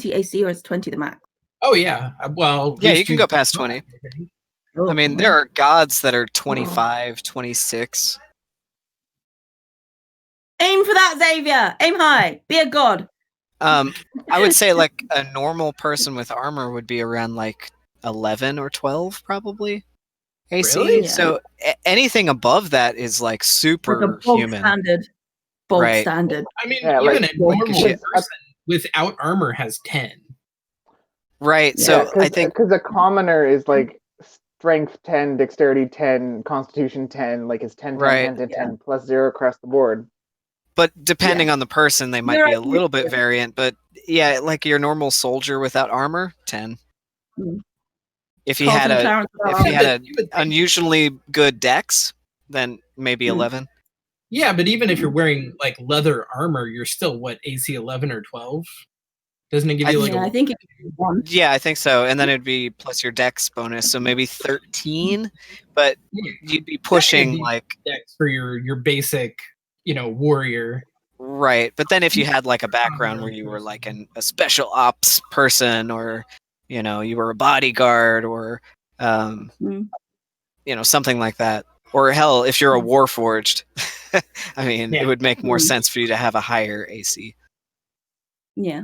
20 AC or is 20 the max? Oh yeah. Well, yeah, you can go past 20. Oh, I mean, there are gods that are 25, 26. Aim for that, Xavier! Aim high! Be a god! I would say like a normal person with armor would be around like 11 or 12 probably AC. Really? Yeah. So anything above that is like Like a super bog human. standard. Bog Right. standard. I mean, Yeah, even like- a normal Because person without armor has 10. Right. Yeah, So I think because a commoner is like strength 10, dexterity 10, constitution 10, like it's 10, 10, Right. 10, 10, 10 plus 0 across the board. but depending on the person, they might You're be a right. little bit variant. But yeah, like your normal soldier without armor, 10. Mm. If he Carlton had a Clarence if are- he had You would a think- unusually good dex, then maybe Hmm. 11. Yeah, but even if you're wearing like leather armor, you're still what, AC 11 or 12? Doesn't it give you like yeah, a I think it's 1. Yeah, I think so. And then it'd be plus your dex bonus, so maybe 13. But you'd be pushing be- like dex for your basic, warrior? right. But then if you had like a background where you were like a special ops person, or you were a bodyguard, or Mm. something like that, or hell, if you're a warforged, I mean, Yeah. it would make more Mm. sense for you to have a higher AC. Yeah.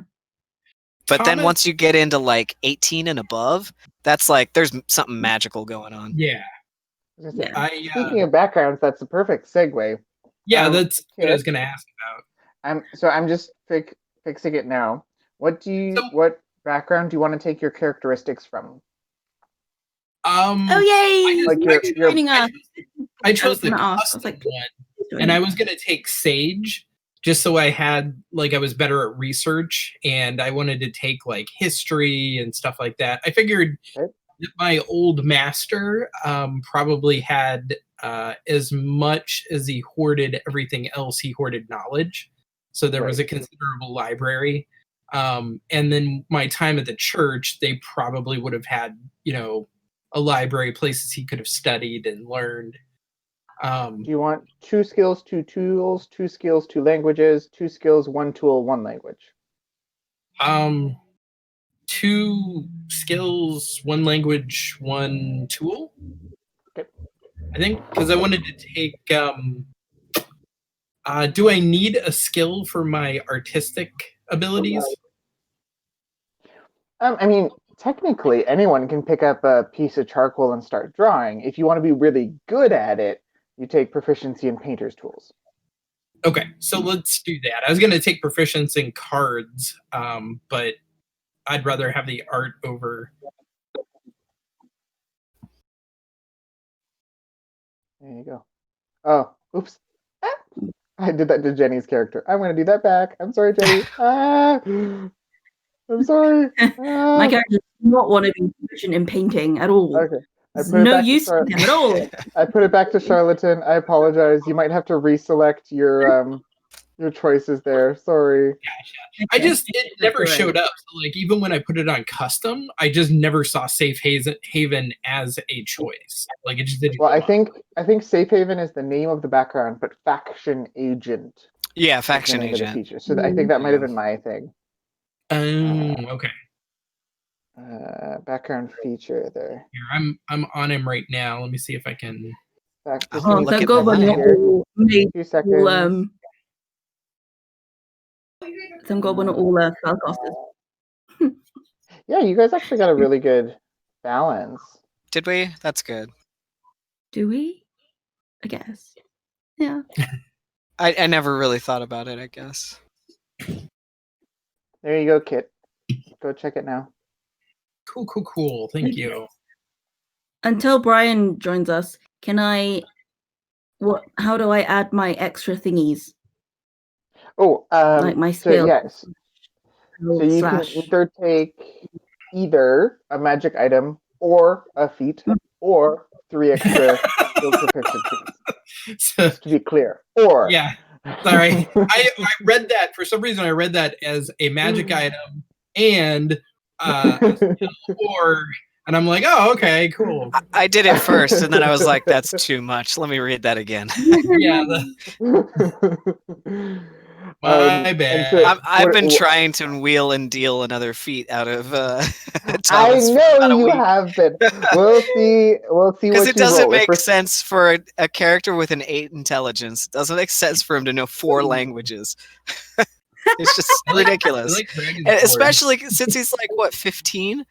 But then Thomas- once you get into like 18 and above, that's like there's something magical going on. Yeah. Yeah. Speaking of backgrounds, that's the perfect segue. Yeah, that's what I was okay. going to ask about. I'm just fixing it now. What background do you want to take your characteristics from? Oh, yay! Like your- Joining us. I chose the gonna ask, I was custom like, one, and I was going to take Sage just so I had I was better at research, and I wanted to take like history and stuff like that. I figured Okay. that my old master probably had as much as he hoarded everything else, he hoarded knowledge. So there was a considerable library. And then my time at the church, they probably would have had, a library, places he could have studied and learned. Do you want 2 skills, 2 tools, 2 skills, 2 languages, 2 skills, 1 tool, 1 language? 2 skills, 1 language, 1 tool. Okay. I think because I wanted to take. Do I need a skill for my artistic abilities? I mean, technically, anyone can pick up a piece of charcoal and start drawing. If you want to be really good at it, you take proficiency in painter's tools. Okay, so let's do that. I was going to take proficiency in cards, but I'd rather have the art over. There you go. Oh, oops. Ah, I did that to Jenny's character. I'm going to do that back. I'm sorry, Jenny. I'm sorry. My character does not want to be proficient in painting at all. Okay. There's no use in him at all. I put it back to Charlatan. I apologize. You might have to reselect your choices there. Sorry. It never showed up. So even when I put it on custom, I just never saw Safe Haven as a choice. It just didn't. Well, I think Safe Haven is the name of the background, but Faction Agent. Yeah, is the faction name of the agent. feature. So I think that might have been my thing. Okay. Background feature there. Here, I'm on him right now. Let me see if I can. Just Oh, give me look at Go that. all 2 seconds. Some goblin are all spellcasters. Yeah, you guys actually got a really good balance. Did we? That's good. Do we? I guess. Yeah. I never really thought about it, I guess. There you go, Kit. Go check it now. Cool. Thank you. Until Brian joins us, how do I add my extra thingies? Oh, Like my so skill. yes. So you can Slash. either take either a magic item or a feat or 3 extra skill proficiencies. So, Just to be clear. Or yeah. Sorry. I read that for some reason. I read that as a magic item and and I'm like, oh, okay, cool. I did it first, and then I was like, that's too much. Let me read that again. Yeah. My And bad. so, I've been what- trying to wheel and deal another feat out of I Thomas for know about a you week. have been. We'll see. We'll see Because what it you doesn't roll. If make we're- sense for a character with an 8 intelligence. It doesn't make sense for him to know 4 languages. It's just I like ridiculous. Dragon's And Lord. especially since he's like, what, 15?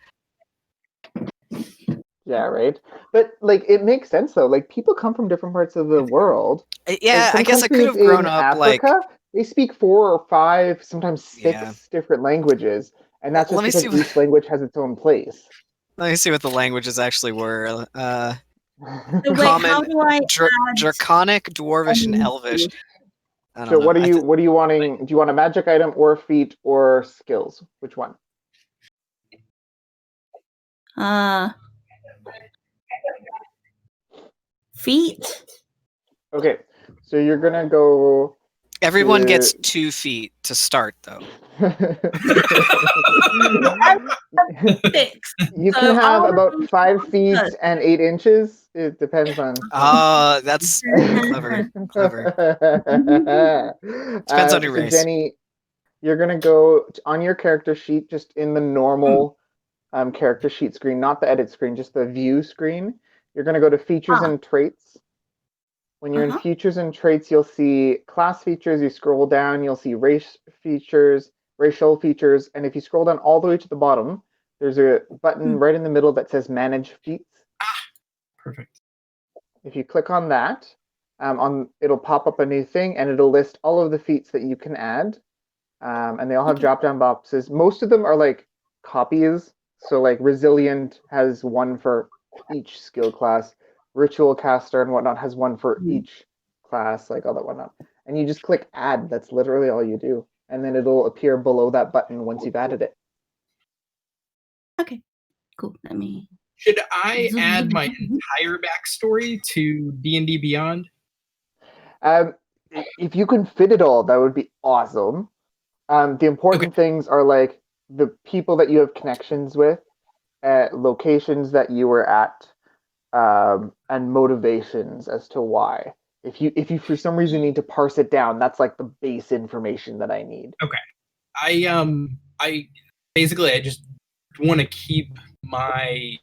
Yeah, right. But like, it makes sense though. Like, people come from different parts of the world. Yeah, Like, I guess I could have countries grown in up like. Africa, they speak 4 or 5, sometimes 6 Yeah. different languages, and that's Let just me because see what- each language has its own place. Let me see what the languages actually were. So wait, Common, how do I add Draconic, Dwarvish, and any Elvish. skills? I don't So, know. what are you wanting? Do you want a magic item or a feat or skills? Which one? Feet? Okay, so you're gonna go. Everyone to- gets 2 feet to start, though. Six. You So can have I'll- about 5 feet and 8 inches. It depends on. Oh, that's clever. Clever. Depends on your So race. Jenny, you're gonna go on your character sheet, just in the normal character sheet screen, not the edit screen, just the view screen. You're gonna go to features and traits. When you're in features and traits, you'll see class features. You scroll down, you'll see race features, racial features, and if you scroll down all the way to the bottom, there's a button right in the middle that says Manage Feats. Perfect. If you click on that, it'll pop up a new thing, and it'll list all of the feats that you can add, and they all have drop-down boxes. Most of them are like copies. So like Resilient has one for each skill class. Ritual Caster and whatnot has one for each class, like all that whatnot. And you just click Add. That's literally all you do, and then it'll appear below that button once you've added it. Okay, cool. Let me. Should I add my entire backstory to D&D Beyond? If you can fit it all, that would be awesome. The important things are like the people that you have connections with, locations that you were at, and motivations as to why. If you for some reason need to parse it down, that's like the base information that I need. Okay. I basically I just want to keep my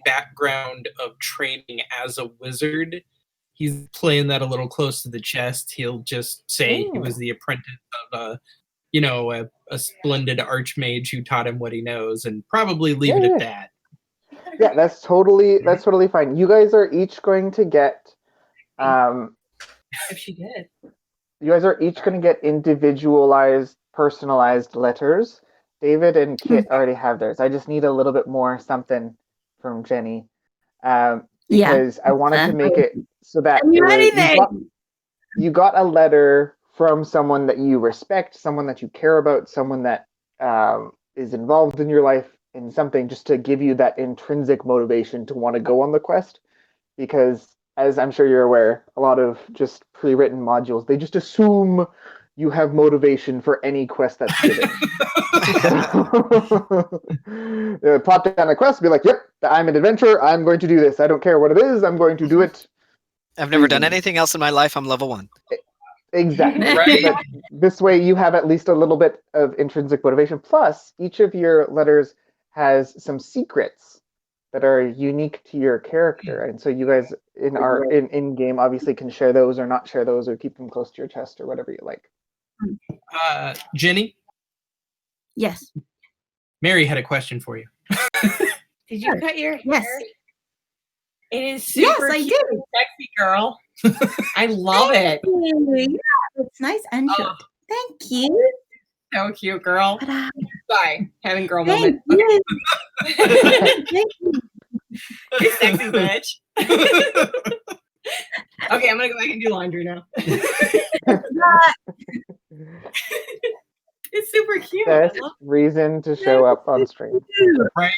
background of training as a wizard. He's playing that a little close to the chest. He'll just say he was the apprentice of a splendid archmage who taught him what he knows, and probably leave it at that. Yeah, that's totally fine. You guys are each going to get If she did. you guys are each going to get individualized, personalized letters. David and Kit already have theirs. I just need a little bit more something from Jenny, because I wanted to make it so that you got a letter from someone that you respect, someone that you care about, someone that is involved in your life in something, just to give you that intrinsic motivation to want to go on the quest. Because, as I'm sure you're aware, a lot of just pre-written modules, they just assume you have motivation for any quest that's given. Plop down the quest, be like, yep, I'm an adventurer, I'm going to do this. I don't care what it is, I'm going to do it. I've never done anything else in my life. I'm level 1. Exactly. Right. But this way you have at least a little bit of intrinsic motivation. Plus, each of your letters has some secrets that are unique to your character. And so you guys in game obviously can share those or not share those, or keep them close to your chest, or whatever you like. Jenny, Yes. Mary had a question for you. Did you cut your hair? Yes. It is super I cute did. and sexy, girl. I love it. Yeah, it's nice and short. Thank you. So cute, girl. Ta-da. Sorry, having girl Thank moment. you. Okay. Thank you. You sexy bitch. Okay, I'm gonna go back and do laundry now. It's super cute. I Best love reason to show up on stream. Right?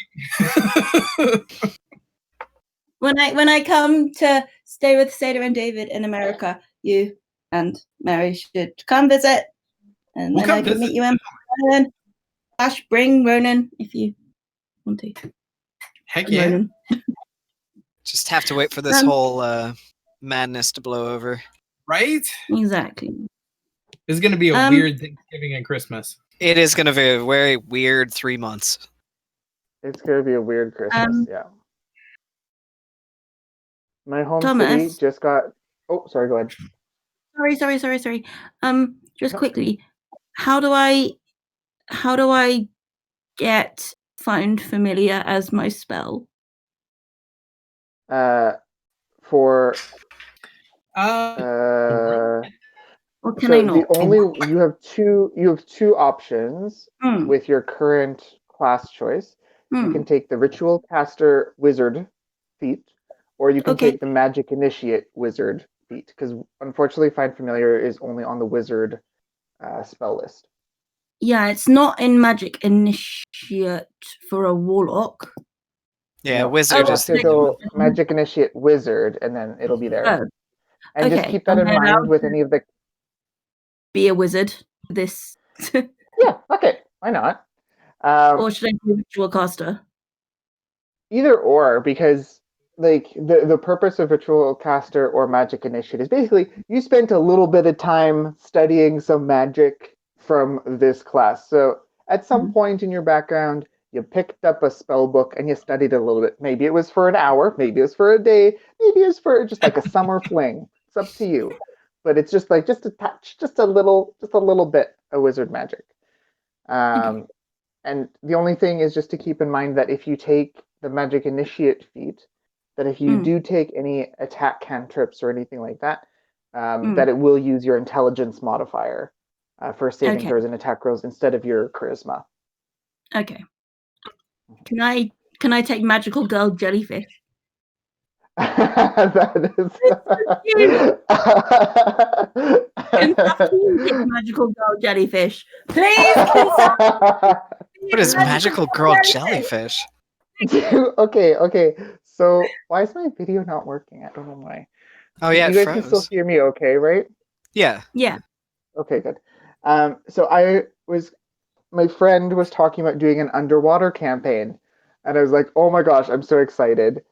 When I come to stay with Sada and David in America, you and Mary should come visit, and We'll then I come can visit. meet you in person. Bring Ronan if you want to. Heck yeah. Ronan. Just have to wait for this whole madness to blow over. Right? Exactly. It's going to be a weird Thanksgiving and Christmas. It is going to be a very weird 3 months. It's going to be a weird Christmas, yeah. My home Thomas. city just got... Oh, sorry, go ahead. Sorry. Just quickly, how do I get Find Familiar as my spell? For... Or can I not? You have two options with your current class choice. You can take the Ritual Caster Wizard feat, or you can take the Magic Initiate Wizard feat, because unfortunately Find Familiar is only on the Wizard spell list. Yeah, it's not in Magic Initiate for a Warlock. Yeah, Wizard is the go Magic Initiate Wizard, and then it'll be there. And just keep that in mind with any of the... Be a wizard. This. Yeah, okay. Why not? Or should I be a Ritual Caster? Either or, because like the purpose of Ritual Caster or Magic Initiate is basically you spent a little bit of time studying some magic from this class. So at some point in your background, you picked up a spell book and you studied a little bit. Maybe it was for an hour, maybe it was for a day, maybe it was for just like a summer fling. It's up to you. But it's just like just a touch, just a little bit of wizard magic. And the only thing is just to keep in mind that if you take the Magic Initiate feat, that if you do take any attack cantrips or anything like that, that it will use your intelligence modifier for saving throws and attack rolls instead of your charisma. Okay. Can I take Magical Girl Jellyfish? That is... Magical Girl Jellyfish. Please. What is Magical Girl Jellyfish? Okay. So why is my video not working? I don't know why. Oh yeah, you guys can still hear me okay, right? Yeah. Okay, good. So my friend was talking about doing an underwater campaign, and I was like, oh my gosh, I'm so excited.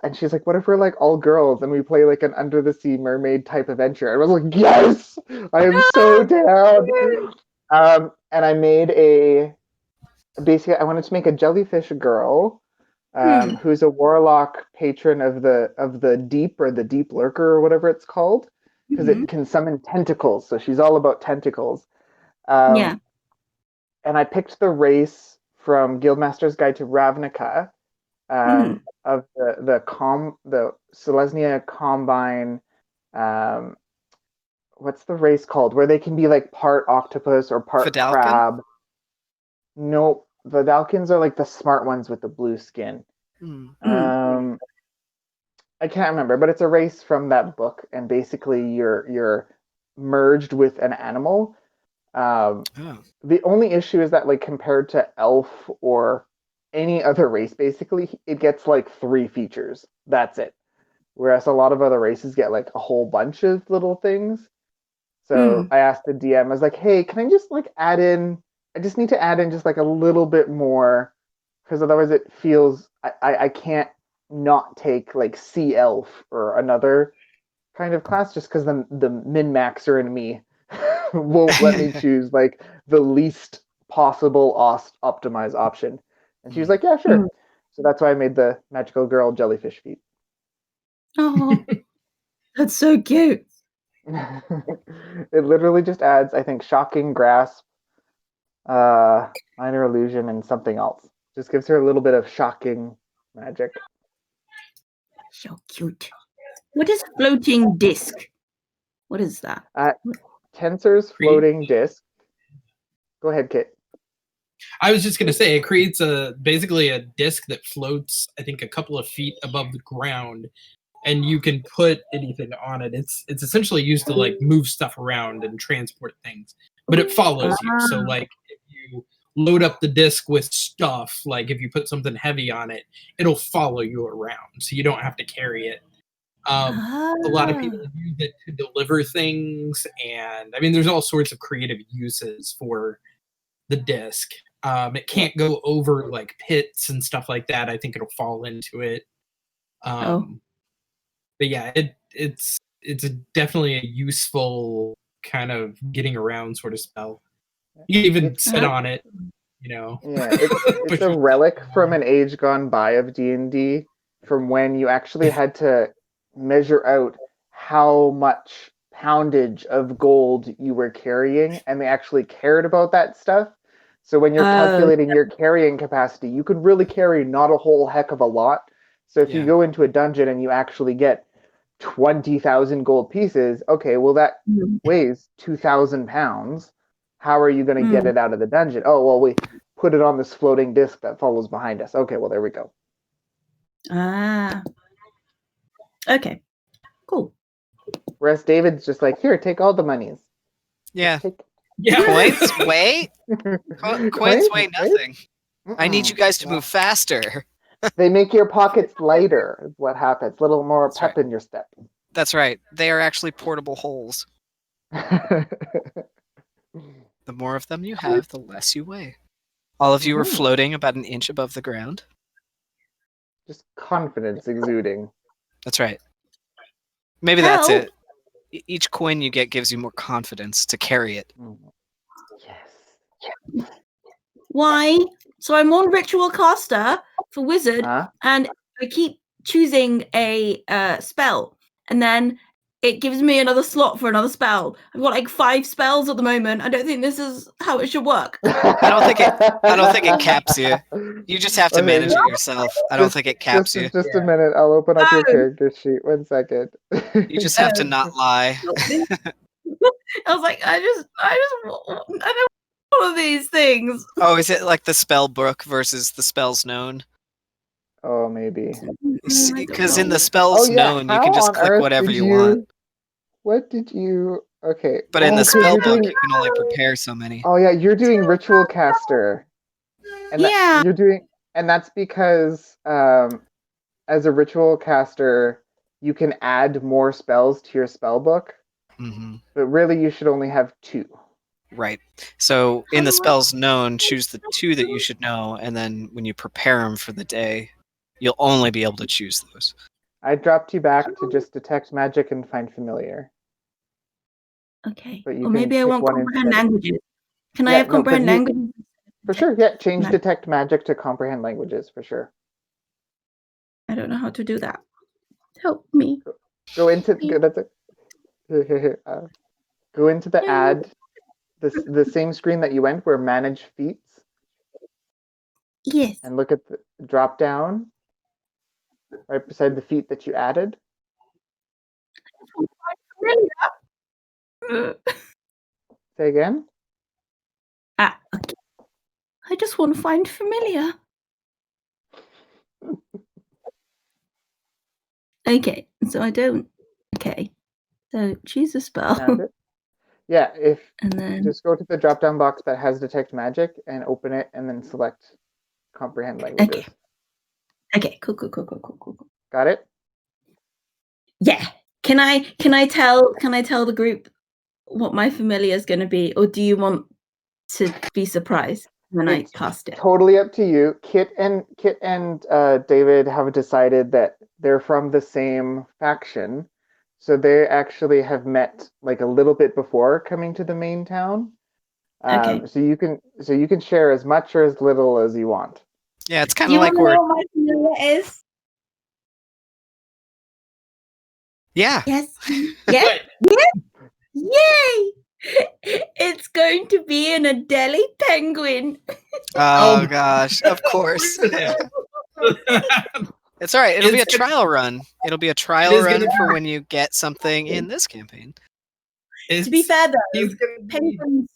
And she's like, what if we're like all girls and we play like an under the sea mermaid type adventure? I was like, yes, I am so down. And I made basically I wanted to make a jellyfish girl who's a warlock patron of the deep, or the deep lurker, or whatever it's called, because it can summon tentacles. So she's all about tentacles. And I picked the race from Guildmaster's Guide to Ravnica. Of the Selesnya Combine, what's the race called? Where they can be like part octopus or part Vidalcan? Crab. No, Vidalcans are like the smart ones with the blue skin. I can't remember, but it's a race from that book, and basically you're merged with an animal. The only issue is that, like, compared to elf or any other race, basically it gets like 3 features. That's it. Whereas a lot of other races get like a whole bunch of little things. So I asked the DM, I was like, hey, can I just like I just need to add in just like a little bit more, because otherwise it feels I can't not take like sea elf or another kind of class, just because the min-maxer in me won't let me choose like the least possible optimized option. And she was like, yeah, sure. So that's why I made the Magical Girl Jellyfish feat. Oh, that's so cute. It literally just adds, I think, Shocking Grasp, Minor Illusion, and something else. Just gives her a little bit of shocking magic. So cute. What is Floating Disc? What is that? Tensor's Floating Disc. Go ahead, Kit. I was just going to say, it creates basically a disc that floats, I think, a couple of feet above the ground, and you can put anything on it. It's essentially used to like move stuff around and transport things, but it follows you. So like if you load up the disc with stuff, like if you put something heavy on it, it'll follow you around, so you don't have to carry it. A lot of people use it to deliver things, and I mean, there's all sorts of creative uses for the disc. It can't go over like pits and stuff like that. I think it'll fall into it. But yeah, it's definitely a useful kind of getting around sort of spell. You can even sit on it, you know. Yeah, it's a relic from an age gone by of D&D, from when you actually had to measure out how much poundage of gold you were carrying, and they actually cared about that stuff. So when you're calculating your carrying capacity, you could really carry not a whole heck of a lot. So if you go into a dungeon and you actually get 20,000 gold pieces, okay, well that weighs 2,000 pounds. How are you going to get it out of the dungeon? Oh, well, we put it on this floating disc that follows behind us. Okay, well, there we go. Ah. Okay. Cool. Whereas David's just like, here, take all the monies. Yeah. Yeah. Coins weigh? Coins weigh nothing. I need you guys to move faster. They make your pockets lighter, is what happens. A little more pep in your step. That's right. They are actually portable holes. The more of them you have, the less you weigh. All of you are floating about an inch above the ground. Just confidence exuding. That's right. Maybe that's it. Each coin you get gives you more confidence to carry it. Yes. Why? So I'm on Ritual Caster for Wizard, and I keep choosing a spell, and then it gives me another slot for another spell. I've got like 5 spells at the moment. I don't think this is how it should work. I don't think it caps you. You just have to manage it yourself. I don't think it caps you. Just a minute. I'll open up your character sheet. 1 second. You just have to not lie. I was like, I don't want all of these things. Oh, is it like the spell book versus the spells known? Oh, maybe. Because in the spells known, you can just click whatever you want. What did you... Okay. But in the spell book, you can only prepare so many. Oh, yeah, you're doing Ritual Caster. And you're doing... And that's because as a Ritual Caster, you can add more spells to your spell book. Mm-hmm. But really, you should only have 2. Right. So in the spells known, choose the 2 that you should know, and then when you prepare them for the day, you'll only be able to choose those. I dropped you back to just detect magic and find familiar. Okay. Or maybe I won't comprehend languages. Can I have comprehend languages? For sure. Yeah. Change detect magic to comprehend languages for sure. I don't know how to do that. Help me. Go into go into the ad, the same screen that you went where manage feats. Yes. And look at the drop down right beside the feat that you added. Say again? Okay. I just want to find familiar. Okay, so I don't. Okay, so choose a spell. Yeah, and then just go to the drop-down box that has detect magic and open it, and then select comprehend languages. Okay, cool. Got it? Yeah. Can I tell the group what my familiar is going to be, or do you want to be surprised when I cast it? Totally up to you. Kit and David have decided that they're from the same faction, so they actually have met like a little bit before coming to the main town. Okay. So you can share as much or as little as you want. Yeah, it's kind of like we're. Know what my familiar is? Yeah. Yes. Yes. Yes. Yay! It's going to be an Adelie penguin. Oh gosh, of course. It's all right. It'll be a trial run. It'll be a trial run for when you get something in this campaign. To be fair, though, penguins,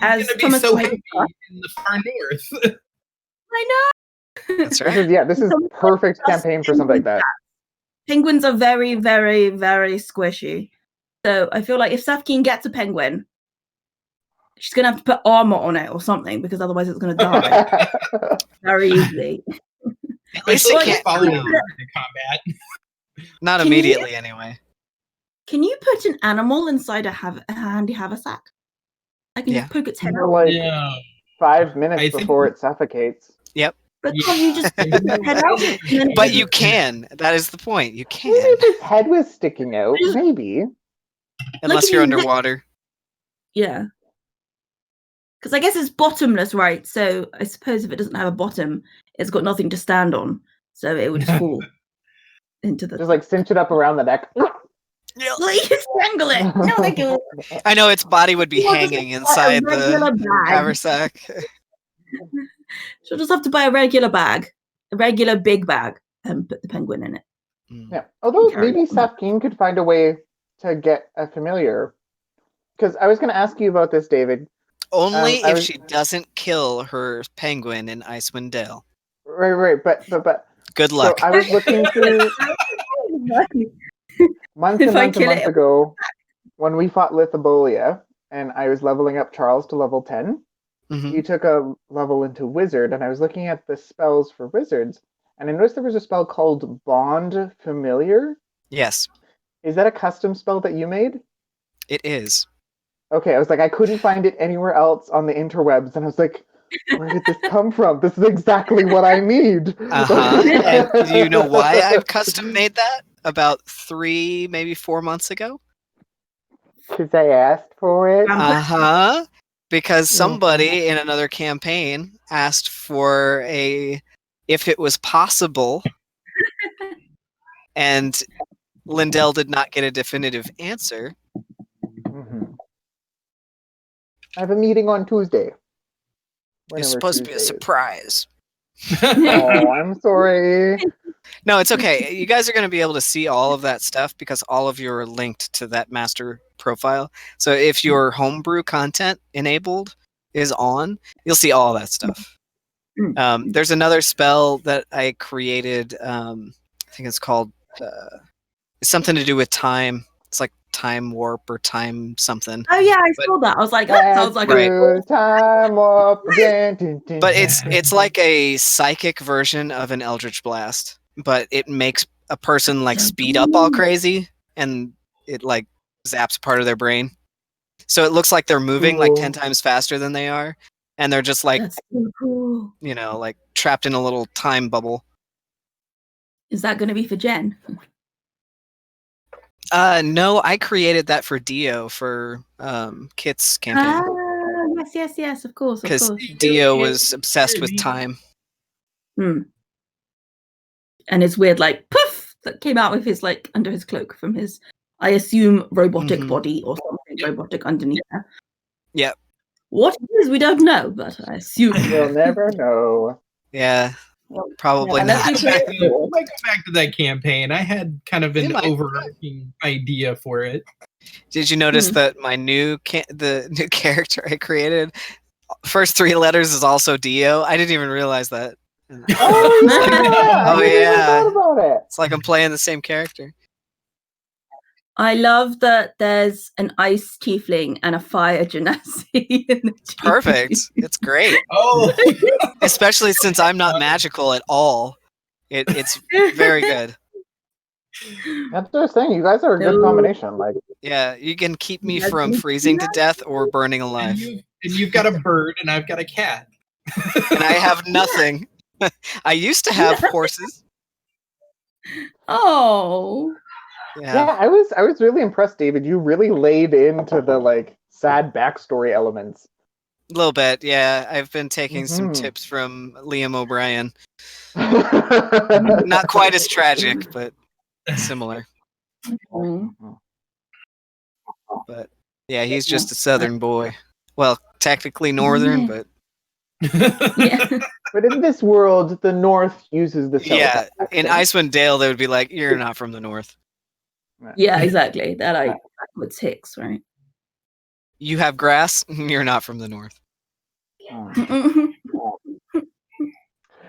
as Thomas so happy in the far north. I know. That's right. This is perfect campaign for something like that. Penguins are very, very, very squishy. So I feel like if Safkeen gets a penguin, she's going to have to put armor on it or something, because otherwise it's going to die very easily. At least it can't follow you into combat. Not immediately, anyway. Can you put an animal inside a handy haversack? I can just poke its head out. Like 5 minutes before it suffocates. Yep. But can't you just poke its head out? But you can. That is the point. You can. Maybe if its head was sticking out, maybe. Unless you're underwater. Yeah. Because I guess it's bottomless, right? So I suppose if it doesn't have a bottom, it's got nothing to stand on. So it would just fall into the... Just like cinch it up around the neck. Yeah. Like, strangle it. No, thank you. I know its body would be Well, just hanging a inside regular the bag. haversack. She'll just have to buy a regular bag, a regular big bag, and put the penguin in it. Yeah. Although Carry maybe on. Safkeen could find a way to get a familiar. Because I was going to ask you about this, David. Only I if was- she doesn't kill her penguin in Icewind Dale. Right. But Good so luck. I was looking through months If and I months and kill months it- ago when we fought Lithobolia and I was leveling up Charles to level 10. Mhm. You took a level into wizard, and I was looking at the spells for wizards, and I noticed there was a spell called Bond Familiar. Yes, Is that a custom spell that you made? it is. Okay, I was like, I couldn't find it anywhere else on the interwebs, and I was like, where did this come from? This is exactly what I need. And do you know why I've custom made that? About 3, maybe 4 months ago? Because I asked for it. Because somebody in another campaign asked for if it was possible, and Lindell did not get a definitive answer. Mhm. I have a meeting on Tuesday. It's Whenever supposed to be a Tuesday is. surprise. Oh, I'm sorry. No, it's okay. You guys are going to be able to see all of that stuff because all of you are linked to that master profile. So if your homebrew content enabled is on, you'll see all that stuff. There's another spell that I created. I think it's called. It's something to do with time. It's like time warp or time something. Oh yeah, I saw that. I was like, that sounds like Right. Time up. But it's like a psychic version of an Eldritch Blast, but it makes a person like speed up all crazy, and it like zaps part of their brain. So it looks like they're moving like 10 times faster than they are, and they're just like, that's so cool. you know, like trapped in a little time bubble. Is that going to be for Jen? No, I created that for Dio for Kit's campaign. Yes, of course. Because Dio was obsessed with time. And his weird like poof that came out with his like under his cloak from his, I assume, robotic body or something robotic underneath there. Yep. What it is, we don't know, but I assume You'll never know. Yeah. Probably Yeah, not. let's I go back to that campaign. I had kind of an overarching idea for it. Did you notice that my the new character I created, first 3 letters is also Dio? I didn't even realize that. Oh yeah! Oh, I didn't even yeah. thought about it. It's like I'm playing the same character. I love that there's an ice tiefling and a fire genasi in the team. Perfect. It's great. Oh, Especially since I'm not magical at all. It's very good. That's what I was saying. You guys are a good combination. Like, Yeah, you can keep me from freezing to death or burning alive. and you've got a bird, and I've got a cat. And I have nothing. I used to have horses. Oh. yeah, I was really impressed, David. You really laid into the like sad backstory elements. A little bit, yeah. I've been taking some tips from Liam O'Brien. Not quite as tragic, but similar. But yeah, he's just a southern boy. Well, technically northern, but Yeah. But in this world, the North uses the South. yeah, in Icewind Dale, they would be like, "You're not from the North. Yeah, exactly. That I would ticks, right? You have grass. You're not from the North.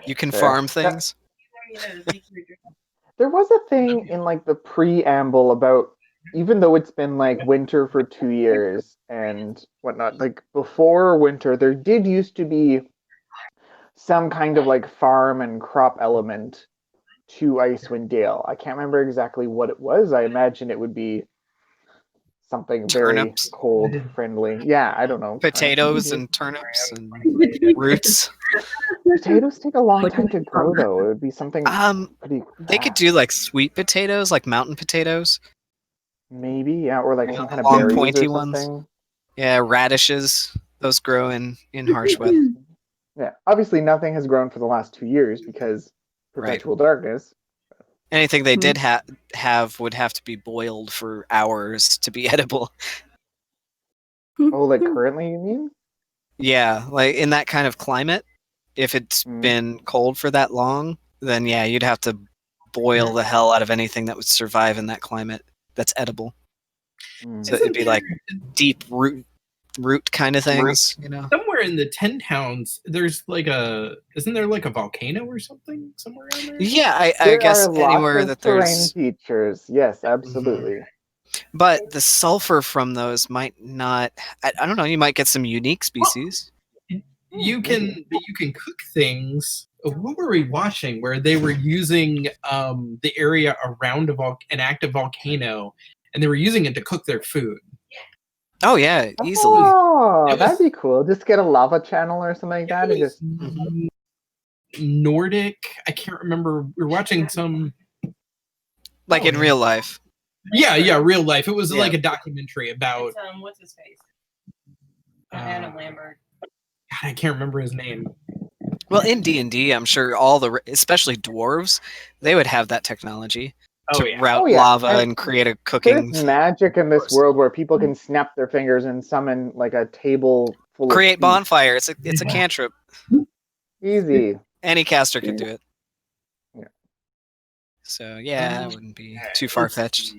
You can Fair. farm things." There was a thing in like the preamble about, even though it's been like winter for 2 years and whatnot, like before winter, there did used to be some kind of like farm and crop element to Icewind Dale. I can't remember exactly what it was. I imagine it would be something Turnips. very cold friendly. Yeah, I don't know. Potatoes and turnips and roots. Potatoes take a long time to grow, though. It would be something pretty. They could do like sweet potatoes, like mountain potatoes. Maybe, yeah, or like some kind of Long, berries pointy or ones. something. Yeah, radishes. Those grow in harsh weather. Yeah, obviously nothing has grown for the last 2 years because perpetual darkness. Anything they did have would have to be boiled for hours to be edible. Oh, like currently, you mean? Yeah, like in that kind of climate, if it's been cold for that long, then yeah, you'd have to boil the hell out of anything that would survive in that climate that's edible. So it'd be like deep root kind of things, you know. Somewhere in the 10 towns, there's like isn't there like a volcano or something somewhere around there? Yeah, I guess anywhere that there's terrain features. Yes, absolutely. But the sulfur from those might not. I don't know. You might get some unique species. You can cook things. What were we watching? Where they were using the area around an active volcano, and they were using it to cook their food. Oh yeah, easily. Oh, that'd be cool. Just get a lava channel or something like that, and just Nordic. I can't remember. We were watching some like in real life. Yeah, real life. It was like a documentary about. It's, what's his face? Adam Lambert. God, I can't remember his name. Well, in D&D, I'm sure especially dwarves, they would have that technology to route lava and create a cooking. There's magic in this world where people can snap their fingers and summon like a table full create of bonfire. It's a cantrip. Easy. Any caster could do it. Yeah. So yeah, that wouldn't be too far fetched.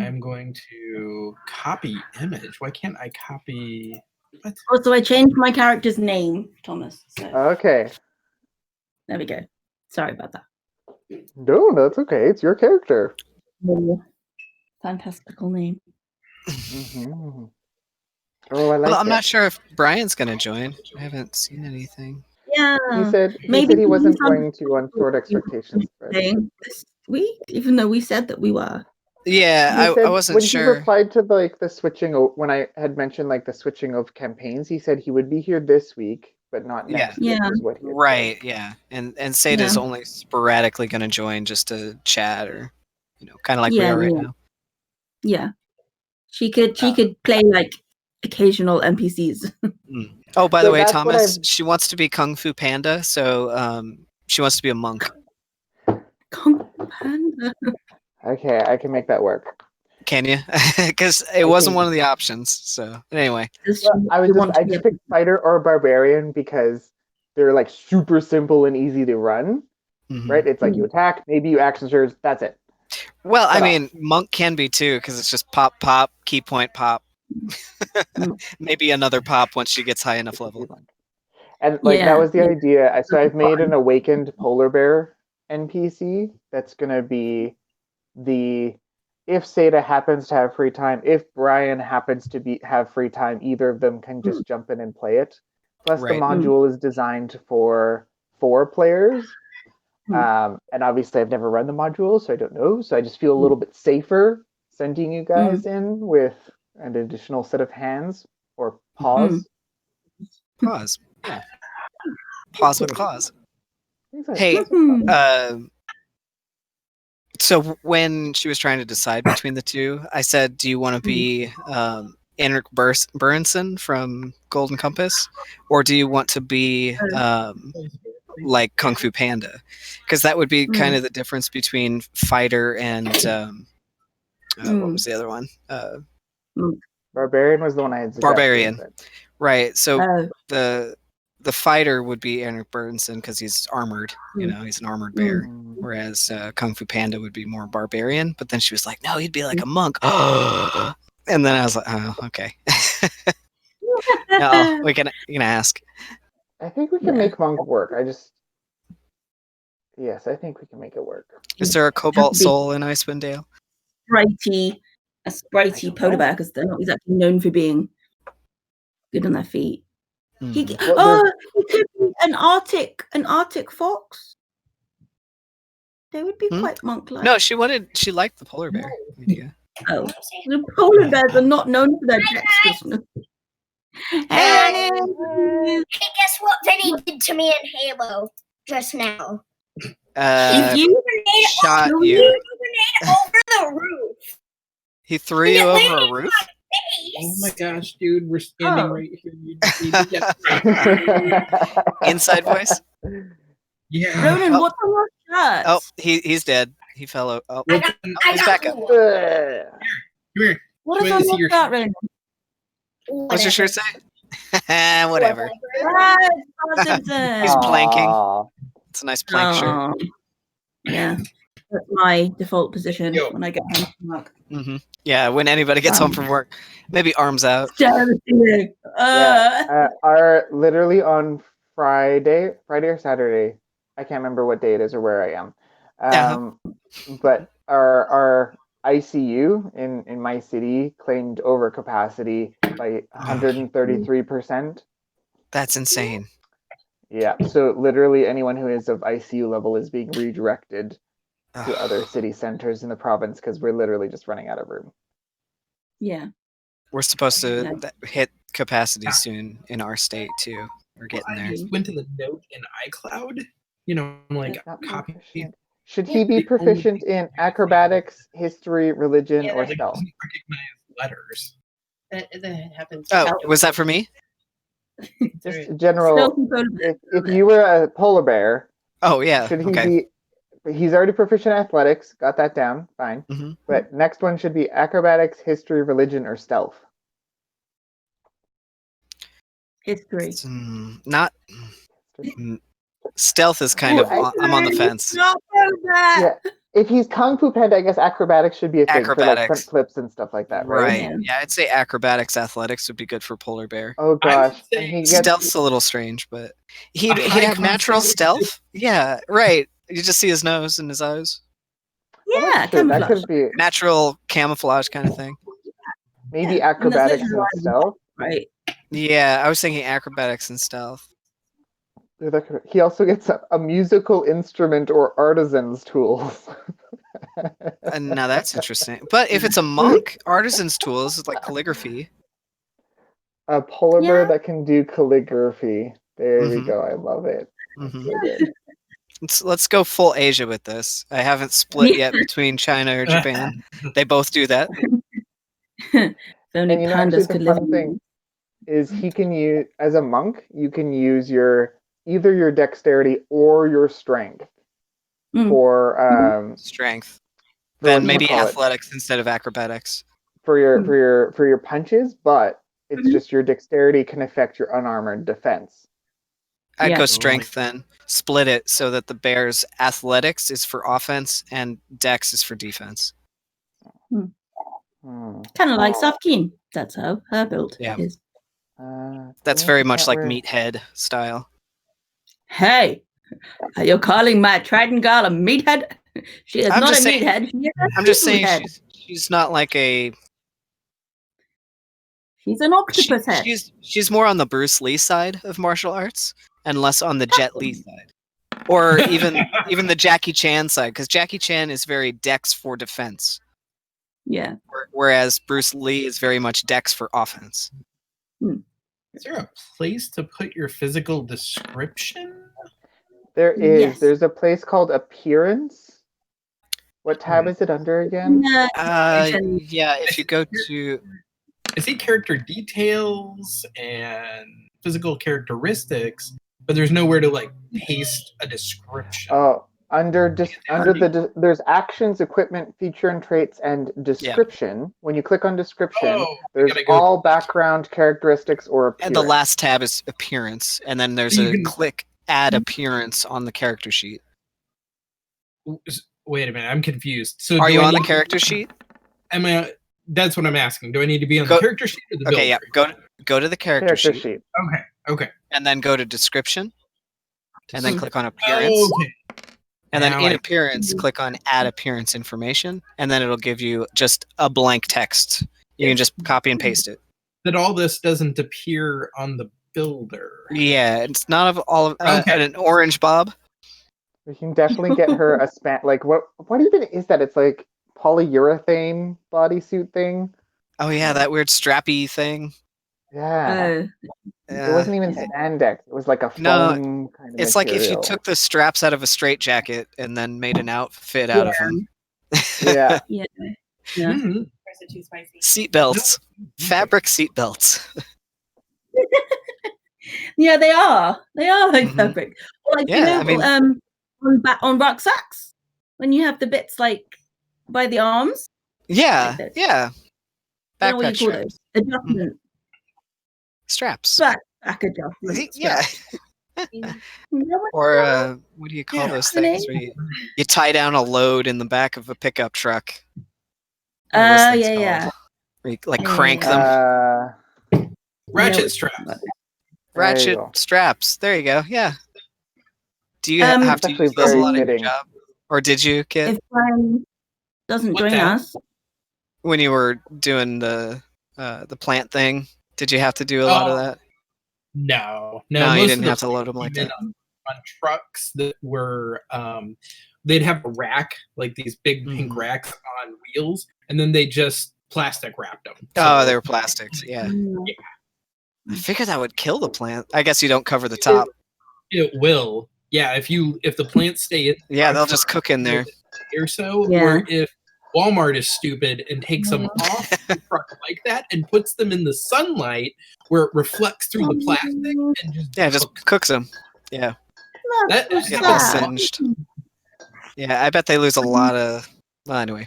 I'm going to copy image. Why can't I copy? What? Oh, so I changed my character's name, Thomas. So. Okay. There we go. Sorry about that. No, that's okay. It's your character. Fantastical name. Mm-hmm. Oh, I like I'm not sure if Brian's going to join. I haven't seen anything. Yeah. He said he wasn't going to untoward expectations. This week, even though we said that we were. Yeah, I wasn't sure. When he replied to the switching, when I had mentioned the switching of campaigns, he said he would be here this week, but not next week. Yeah. Is what he had said. Yeah. And Sada's only sporadically going to join just to chat or, kind of like we are right now. Yeah. She could play occasional NPCs. Oh, by the way, Thomas, she wants to be Kung Fu Panda, so she wants to be a monk. Kung Fu Panda. Okay, I can make that work. Can you? Because it wasn't one of the options. So anyway, I just picked fighter or barbarian because they're super simple and easy to run. Right? It's you attack, maybe you action surge. That's it. Well, I mean, monk can be too because it's just pop, pop, key point, pop. Maybe another pop once she gets high enough level. And that was the idea. So I've made an awakened polar bear NPC that's gonna be if Sada happens to have free time, if Brian happens to have free time, either of them can just jump in and play it. Plus the module is designed for 4 players. And obviously I've never run the module, so I don't know. So I just feel a little bit safer sending you guys in with an additional set of hands or paws. Paws. Yeah. Paws with claws. Exactly. Hey, so when she was trying to decide between the two, I said, do you want to be Enric Berenson from Golden Compass? Or do you want to be like Kung Fu Panda? Because that would be kind of the difference between fighter and what was the other one? Barbarian was the one I had suggested. Barbarian. Right. So the fighter would be Enric Berenson because he's armored. He's an armored bear. Whereas Kung Fu Panda would be more barbarian. But then she was like, no, he'd be like a monk. And then I was like, oh, okay. No, you can ask. I think we can make monk work. Yes, I think we can make it work. Is there a cobalt soul in Icewind Dale? A spritey polar bear because they're not exactly known for being good on their feet. He could be an Arctic fox. They would be quite monk-like. No, she liked the polar bear idea. Oh, the polar bears are not known for their dexterousness. Hey, guess what Vinny did to me in Halo just now? He shot you over the roof. He threw you over a roof? Oh my gosh, dude, we're standing right here. You just need to get Inside voice. Yeah. Ronan, what's on your shirt? Oh, he's dead. He fell out. Oh, I got he's back up. glue. Come here. What is Should I on see your your shirt, Ronan? What's your shirt say? Whatever. Right, Simpson. He's planking. Aw. It's a nice plank shirt. Oh, yeah, that's my default position Yo. when I get home from work. Yeah, when anybody gets home from work, maybe arms out. Devastating. Are literally on Friday or Saturday. I can't remember what day it is or where I am. But our ICU in my city claimed overcapacity by 133%. That's insane. Yeah, so literally anyone who is of ICU level is being redirected to other city centers in the province because we're literally just running out of room. Yeah. We're supposed to hit capacity soon in our state too. We're getting I there. just went to the note in iCloud. You know, I'm like Not copy. proficient. Should he be proficient in acrobatics, history, religion, or Like, stealth? doesn't recognize letters. That happens. Oh, was that for me? Just general. Still If you were a polar bear, Oh yeah. should he Okay. be? He's already proficient in athletics. Got that down. Fine. But next one should be acrobatics, history, religion, or stealth. history. Not. Stealth is kind of. I'm on the fence. Yeah. If he's Kung Fu Panda, I guess acrobatics should be a thing for like Acrobatics. front flips and stuff like that, right? Right. Yeah, I'd say acrobatics, athletics would be good for polar bear. Oh I would gosh. say And he gets Stealth's a little strange, but he'd high have natural concentration. stealth. Yeah, right. You just see his nose and his eyes. Yeah, Sure, that camouflage. could be Natural camouflage kind of thing. maybe Yeah, and that's acrobatics literally and what I stealth. Right. Yeah, I was thinking acrobatics and stealth. He also gets a musical instrument or artisan's tools. Now that's interesting. But if it's a monk, artisan's tools is like calligraphy. A polar bear Yeah. that can do calligraphy. There we go. I love it. Mhm. So good. Let's go full Asia with this. I haven't split yet between China or Japan. They both do that. If only And you know, actually, pandas the could live fun in thing is he can use, as a monk, you can use either your dexterity or your strength for Strength. for Then maybe whatchamacallit, athletics instead of acrobatics. for your punches, but it's just your dexterity can affect your unarmored defense. I'd Yeah. go strength then. Split it so that the bear's athletics is for offense and dex is for defense. kind of like Safkeen. That's how her build Yeah. is. That's very much like meathead style. Hey, you're calling my Trident girl a meathead? She is I'm not a just saying- meathead. She is a I'm just saying meathead. she's not like a She's an octopus head. she's more on the Bruce Lee side of martial arts and less on the Jet Li side. Or even the Jackie Chan side, because Jackie Chan is very dex for defense. Yeah. Whereas Bruce Lee is very much dex for offense. Is there a place to put your physical description? There is. Yes. There's a place called Appearance. What tab is it under again? Yeah, if you go to I see character details and physical characteristics, but there's nowhere to like paste a description. Oh, there's actions, equipment, feature and traits, and description. When you click on description, there's all background characteristics or appearance. and the last tab is appearance, and then there's a click add appearance on the character sheet. Wait a minute, I'm confused. So Are do you I on the need- character sheet? Am I? That's what I'm asking. Do I need to be on the character sheet or the Okay, yeah. builder? Go to the character sheet. Okay. And then go to description. And then click on appearance. Okay. And then Now in I- appearance, click on add appearance information. And then it'll give you just a blank text. You can just copy and paste it. That all this doesn't appear on the builder. Yeah, it's not of all of an orange bob. We can definitely get her a span. Like what even is that? It's like polyurethane bodysuit thing. Oh yeah, that weird strappy thing. Yeah. It wasn't even spandex. It was like a foam kind of It's like if you material. took the straps out of a straitjacket and then made an outfit out of them. Yeah. Yeah. Mhm. is it too spicy? Seatbelts. Fabric seatbelts. Yeah, they are. They are like Mhm. fabric. Or like, Yeah, I mean- on rucksacks when you have the bits like by the arms. Yeah, Like this. yeah. I don't know what Backpack you call straps. those. Adjustment. Straps. Back adjustment. Yeah. Or what do you call those things where you tie down a load in the back of a pickup truck? What are those things called? Where you, like, crank them. Ratchet straps. Ratchet straps. There you go. Yeah. Do you have to use those a lot in your job? Or did you, Kit? If Brian doesn't join us. When you were doing the plant thing, did you have to do a lot of that? No, you didn't have to load them like that. On trucks that were, they'd have a rack, like these big pink racks on wheels, and then they just plastic wrapped them. Oh, they were plastics. Yeah. I figured that would kill the plant. I guess you don't cover the top. It will. Yeah, if the plants stay in. Yeah, they'll just cook in there. Or so, or if Walmart is stupid and takes them off the truck like that and puts them in the sunlight where it reflects through the plastic and just cooks them. Yeah. That get all singed. Yeah, I bet they lose a lot of. Well, anyway,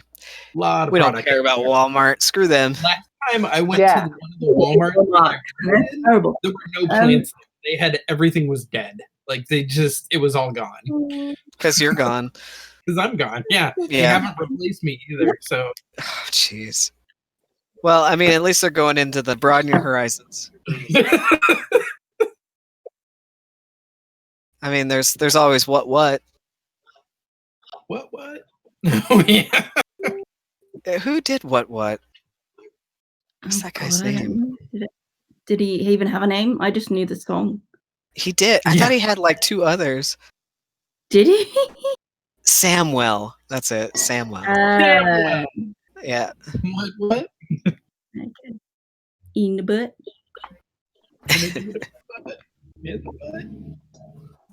we don't care about Walmart. Screw them. Last time I went to one of the Walmart, there were no plants. They had everything was dead. Like it was all gone. Because you're gone. Because I'm gone. Yeah. They haven't replaced me either. So. Oh, jeez. Well, I mean, at least they're going into the broaden your horizons. I mean, there's always what. What? Oh yeah. Who did what? What's that guy's name? Did he even have a name? I just knew the song. He did. I thought he had like 2 others. Did he? Samwell. That's it. Samwell. Yeah. What? In the butt.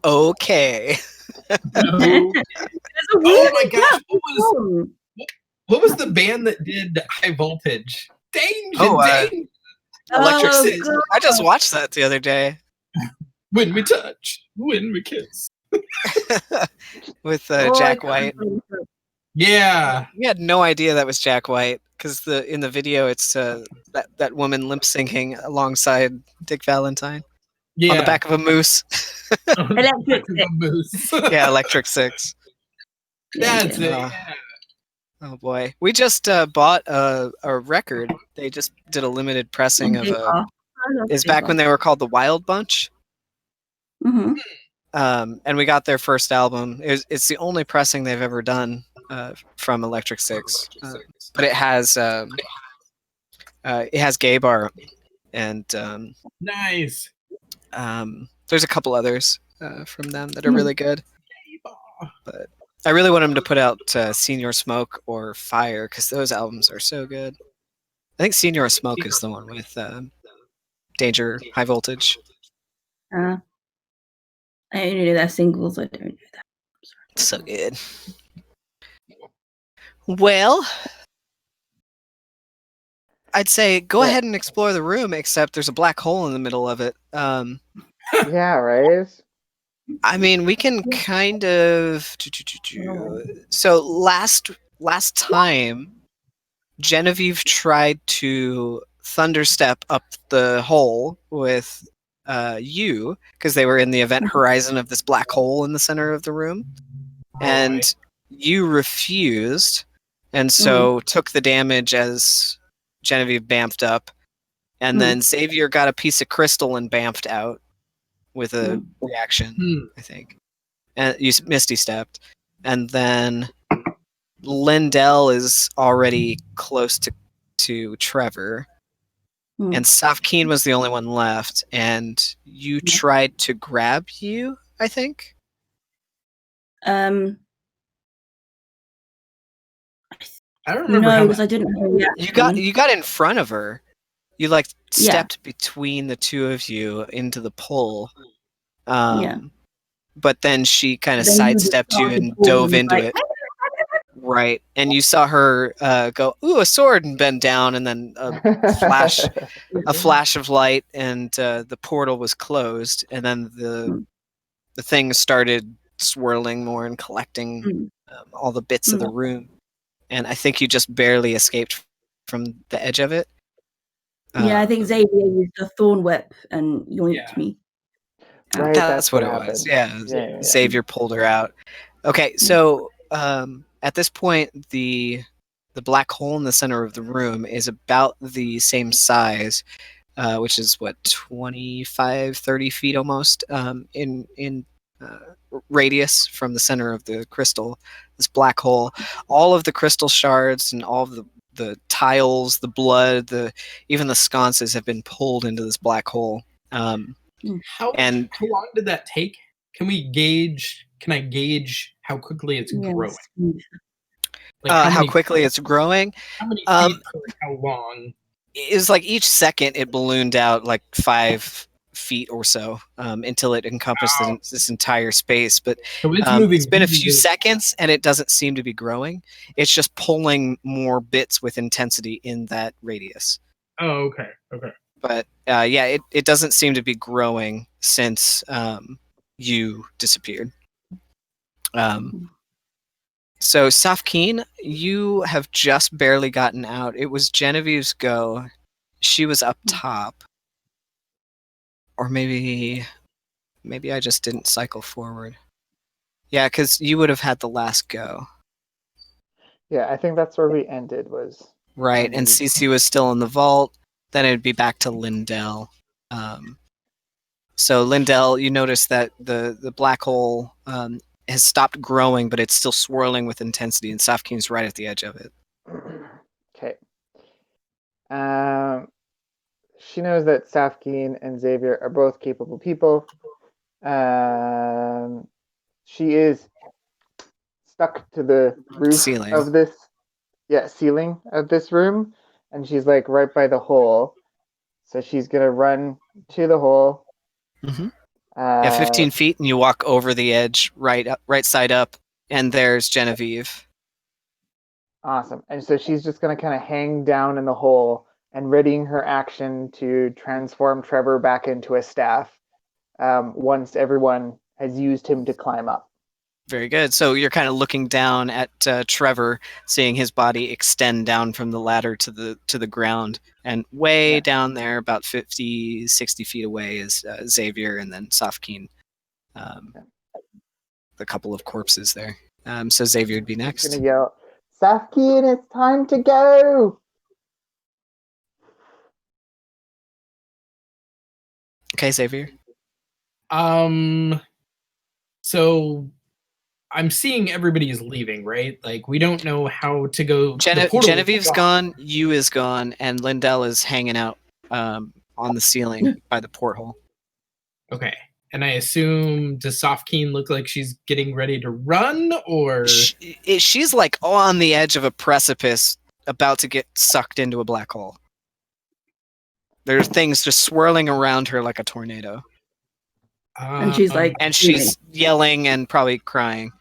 Okay. Oh my gosh! What was the band that did High Voltage? Danger! Electric Six. I just watched that the other day. When we touch, when we kiss. With Jack White. Yeah. We had no idea that was Jack White because in the video it's that woman lip syncing alongside Dick Valentine. Yeah. On the back of a moose. Electric Moose. Yeah, Electric Six. That's it. Oh boy, we just bought a record. They just did a limited pressing of is back when they were called the Wild Bunch. Mm-hmm. And we got their first album. It's the only pressing they've ever done from Electric Six, but it has Gay Bar, and nice. There's a couple others from them that are really good. But I really want them to put out Senior Smoke or Fire because those albums are so good. I think Senior Smoke is the one with Danger, High Voltage. I only know their singles. I don't know that. So good. Well, I'd say go ahead and explore the room, except there's a black hole in the middle of it. Yeah, right? I mean, we can kind of... So last time, Genevieve tried to thunderstep up the hole with you, because they were in the event horizon of this black hole in the center of the room. And you refused, and so took the damage as Genevieve bamfed up. And then Xavier got a piece of crystal and bamfed out with a reaction, I think. And you Misty stepped. And then Lindell is already close to Trevor. And Safkeen was the only one left. And you tried to grab you, I think? I don't remember. No, because I didn't have a reaction. You got in front of her. You stepped between the two of you into the pull. But then she kind of sidestepped you and dove into it. Right, and you saw her go, "Ooh, a sword," and bend down, and then a flash of light, and the portal was closed, and then the thing started swirling more and collecting all the bits of the room, and I think you just barely escaped from the edge of it. Yeah, I think Xavier used the thorn whip and yoinked me. Right, That's what it happened. was. Yeah, Yeah. Xavier pulled her out. Okay, so at this point, the black hole in the center of the room is about the same size, which is what 25, 30 feet almost in radius from the center of the crystal. This black hole, all of the crystal shards and all of the tiles, the blood, even the sconces have been pulled into this black hole. How long did that take? Can I gauge how quickly it's growing? Like how quickly it's growing? How many feet per how long? Is like each second it ballooned out like 5 feet or so until it encompassed this entire space. But so it's been a few seconds and it doesn't seem to be growing. It's just pulling more bits with intensity in that radius. Oh, okay. But yeah, it doesn't seem to be growing since you disappeared. So Safkeen, you have just barely gotten out. It was Genevieve's go. She was up top. Or maybe I just didn't cycle forward. Yeah, because you would have had the last go. Yeah, I think that's where we ended was. Right, and Cece was still in the vault. Then it'd be back to Lindell. So Lindell, you notice that the black hole has stopped growing, but it's still swirling with intensity, and Safkeen's right at the edge of it. Okay. She knows that Safkeen and Xavier are both capable people. She is stuck to the roof of this, ceiling of this room, and she's like right by the hole. So she's gonna run to the hole. Mm-hmm. 15 feet, and you walk over the edge, right side up, and there's Genevieve. Awesome. And so she's just gonna kind of hang down in the hole and readying her action to transform Trevor back into a staff once everyone has used him to climb up. Very good. So you're kind of looking down at Trevor, seeing his body extend down from the ladder to the ground, and way down there, about 50, 60 feet away, is Xavier, and then Safkeen. The couple of corpses there. So Xavier would be next. I'm gonna yell, "Safkeen, it's time to go!" Okay, Xavier. So I'm seeing everybody is leaving, right? Like we don't know how to go. Genevieve's gone, you is gone, and Lindell is hanging out on the ceiling by the porthole. Okay. And I assume, does Safkeen look like she's getting ready to run, or she's like on the edge of a precipice, about to get sucked into a black hole. There are things just swirling around her like a tornado. And she's like, and she's yelling and probably crying.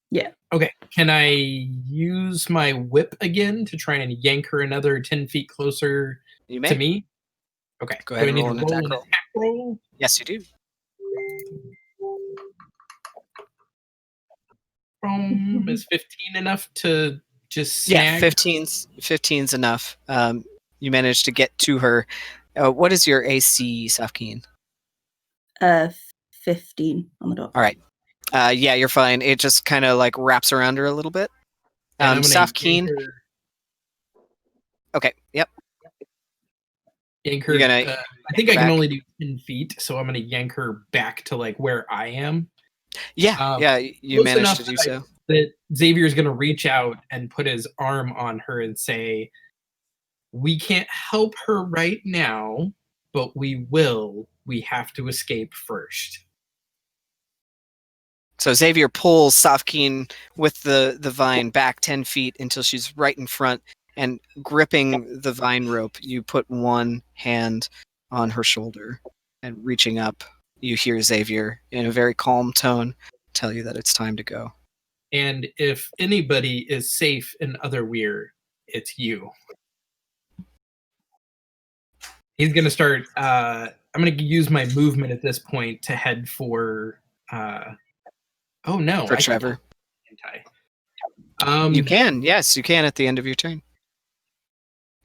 Yeah. Okay. Can I use my whip again to try and yank her another 10 feet closer to me? Okay. Go ahead and roll an attack roll? Yes, you do. Is 15 enough to just snag? Yeah, 15's enough. You managed to get to her. What is your AC, Safkeen? 15 on the dot. All right. Yeah, you're fine. It just kind of like wraps around her a little bit. Safkeen. Okay. Yep. Yank her. I think I can only do 10 feet, so I'm gonna yank her back to like where I am. Yeah. You managed to do so. That Xavier's gonna reach out and put his arm on her and say, "We can't help her right now, but we will. We have to escape first." So Xavier pulls Safkeen with the vine back 10 feet until she's right in front, and gripping the vine rope, you put one hand on her shoulder, and reaching up, you hear Xavier in a very calm tone tell you that it's time to go. And if anybody is safe in Otherweir, it's you. He's going to start... I'm going to use my movement at this point to head for... oh, no. For Trevor. You can. Yes, you can at the end of your turn.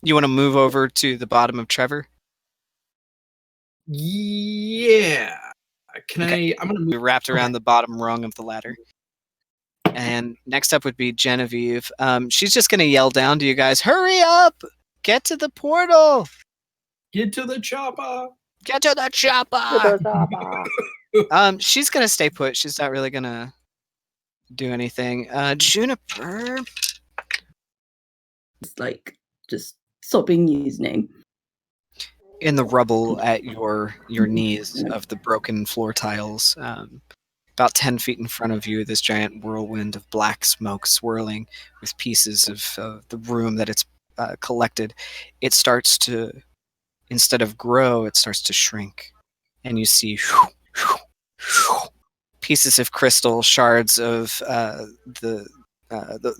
You want to move over to the bottom of Trevor? Yeah. Can okay. I'm going to move... wrapped around the bottom rung of the ladder. And next up would be Genevieve. She's just going to yell down to you guys, hurry up! Get to the portal! Get to the chopper! Get to the chopper! She's going to stay put. She's not really going to do anything. Juniper... It's like just sobbing his name. In the rubble at your knees of the broken floor tiles, about 10 feet in front of you, this giant whirlwind of black smoke swirling with pieces of the room that it's collected. It starts to, instead of grow, it starts to shrink. And you see pieces of crystal, shards of the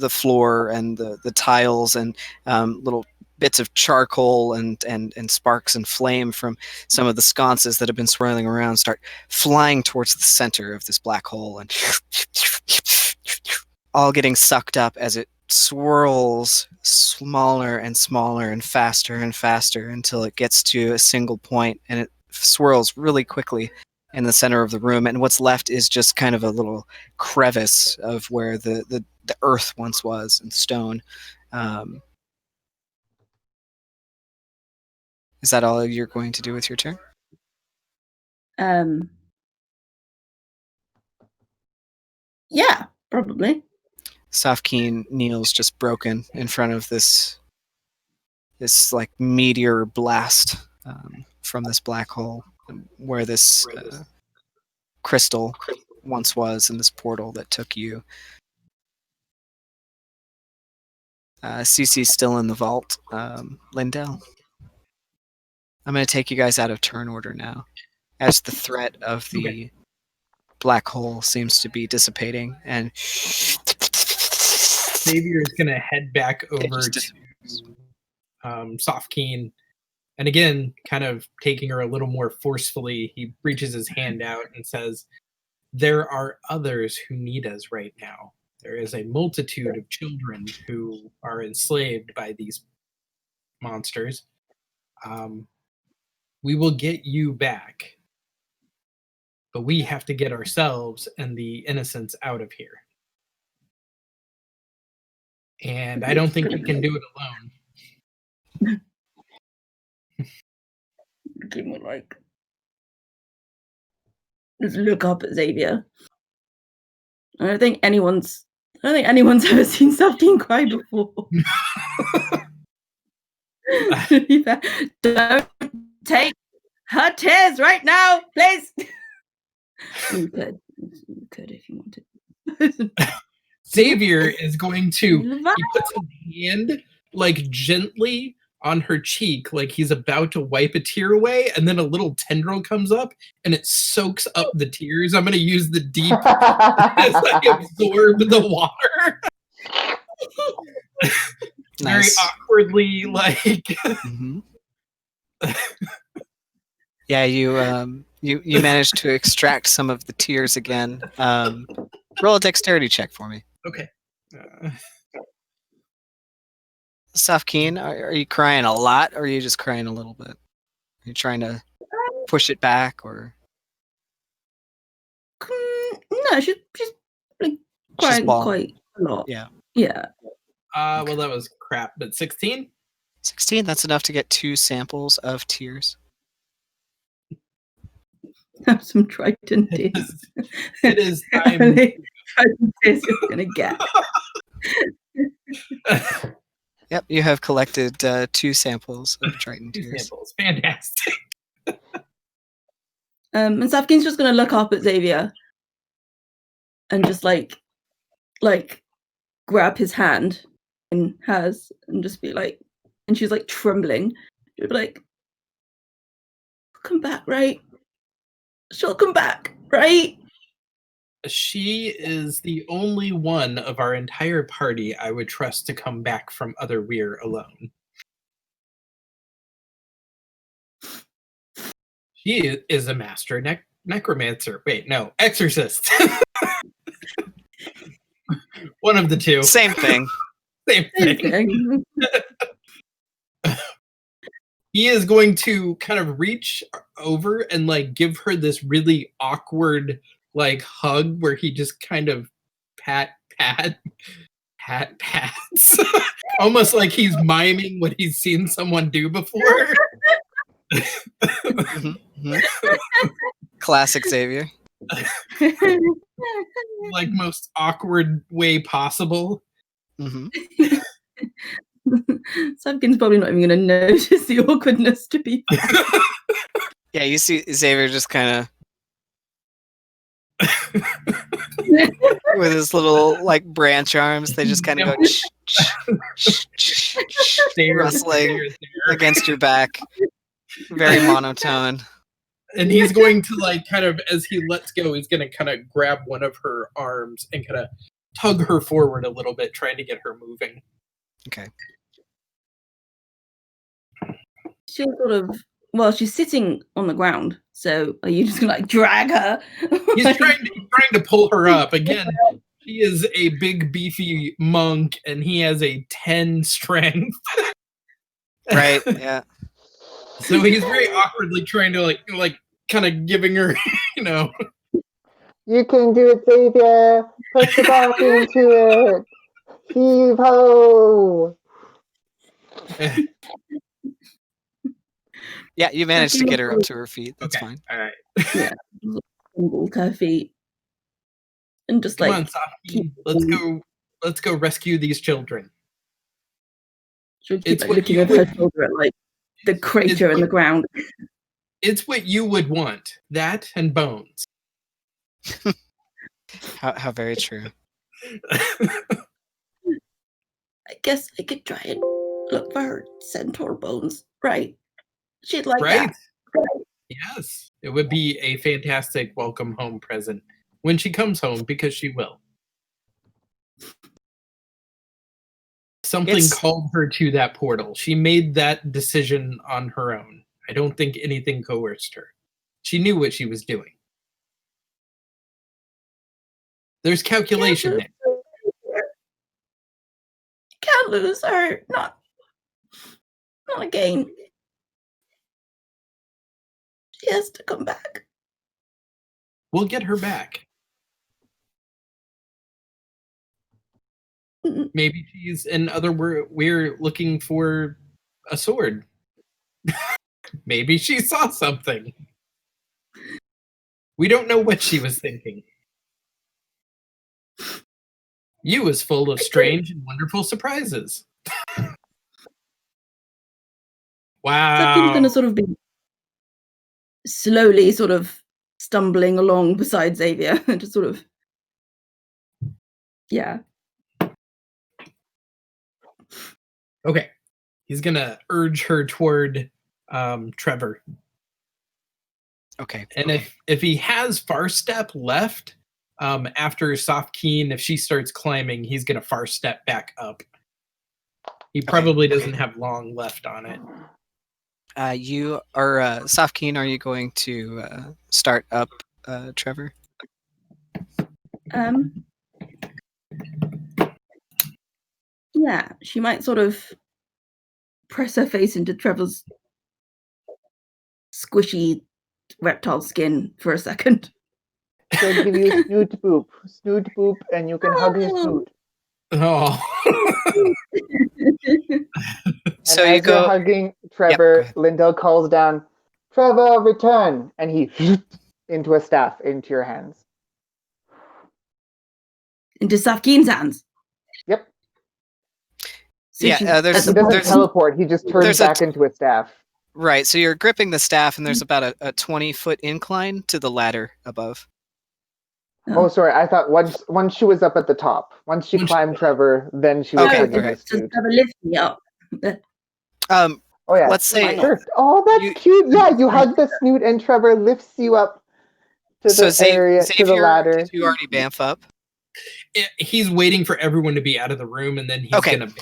floor and the tiles, and little bits of charcoal and sparks and flame from some of the sconces that have been swirling around start flying towards the center of this black hole, and all getting sucked up as it swirls smaller and smaller and faster until it gets to a single point, and it swirls really quickly in the center of the room, and what's left is just kind of a little crevice of where the earth once was, and stone. Is that all you're going to do with your turn? Yeah, probably. Safkeen kneels just broken in front of this like meteor blast from this black hole, where this crystal once was, in this portal that took you. Cece's still in the vault. Lindell, I'm going to take you guys out of turn order now, as the threat of the black hole seems to be dissipating, and Xavier is going to head back over to Safkeen, and again, kind of taking her a little more forcefully, he reaches his hand out and says, there are others who need us right now. There is a multitude of children who are enslaved by these monsters. We will get you back, but we have to get ourselves and the innocents out of here. And I don't think you can do it alone. Like, just look up at Xavier. I don't think anyone's ever seen Safkeen cry before. Don't take her tears right now, please. You could if you wanted. Xavier is going to, he puts his hand like gently on her cheek, like he's about to wipe a tear away, and then a little tendril comes up and it soaks up the tears. I'm going to use the deep as I absorb the water. Very awkwardly, like. Mm-hmm. Yeah, you managed to extract some of the tears again. Roll a dexterity check for me. Okay. Safkeen, are you crying a lot, or are you just crying a little bit? Are you trying to push it back, or? No, she's like crying quite a lot. Yeah. Yeah. Well, that was crap, but 16? 16, that's enough to get 2 samples of tears. Have some Triton tears. It is time. Triton tears you're going to get. Yep, you have collected 2 samples of Triton tears. Samples. Fantastic. And Safkeen's just going to look up at Xavier and just like grab his hand in hers and just be like, and she's like trembling. She'll be like, come back, right? She'll come back, right? She is the only one of our entire party I would trust to come back from Other Weir alone. She is a master necromancer. Wait, no, exorcist. One of the two. Same thing. Same thing. He is going to kind of reach over and like give her this really awkward like hug where he just kind of pats. Almost like he's miming what he's seen someone do before. Classic Xavier. Like most awkward way possible. Sabkin's probably not even going to notice the awkwardness to be. Yeah, you see Xavier just kind of with his little like branch arms. They just kind of go rustling against your back. Very monotone. And he's going to like kind of, as he lets go, he's going to kind of grab one of her arms and kind of tug her forward a little bit, trying to get her moving. Okay. She'll sort of, well, she's sitting on the ground, so are you just gonna like drag her? He's trying to pull her up. Again, he is a big beefy monk and he has a 10 strength. Right, yeah. So he's very awkwardly trying to like kind of giving her, you know. You can do it, Xavier. Put the back into it. Heave ho. Yeah, you managed to get her up to her feet. That's fine. All right. Yeah. Tumble to her feet. And just Come like on, Saki. Let's go rescue these children. she'll keep like, looking over her shoulder at like the crater in the ground. It's what you would want. That and bones. How very true. I guess I could try and look for her centaur bones. Right. She'd like Right? that. Yes. It would be a fantastic welcome home present when she comes home, because she will. Something called her to that portal. She made that decision on her own. I don't think anything coerced her. She knew what she was doing. There's calculation there. Can't lose her. Not again. She has to come back. We'll get her back. Maybe she's in other we're looking for a sword. Maybe she saw something. We don't know what she was thinking. You was full of strange and wonderful surprises. Wow. Something's going to sort of be slowly sort of stumbling along beside Xavier. Just sort of, yeah. Okay. He's going to urge her toward Trevor. Okay. And if he has far step left, after soft keen, if she starts climbing, he's going to far step back up. He probably doesn't have long left on it. You are soft keen. Are you going to start up, Trevor? Yeah, she might sort of press her face into Trevor's squishy reptile skin for a second. She'll give you snoot boop, and you can hug his snoot. Oh. So and you as go you're hugging Trevor. Yep, Lindell calls down, "Trevor, return!" And he into a staff into your hands. Into Safkeen's hands. Yep. So yeah, He doesn't teleport. He just turns back into a staff. Right. So you're gripping the staff, and there's about a 20-foot incline to the ladder above. Oh, sorry. I thought once she was up at the top. Once she climbed Trevor, then she was hugging his snoot. Trevor lift me up. Oh yeah. Let's say Sure. Oh, that's cute. Yeah, you hug the snoot, and Trevor lifts you up to So the area, to the Xavier, ladder. did you already bamf up? He's waiting for everyone to be out of the room, and then he's Okay. gonna.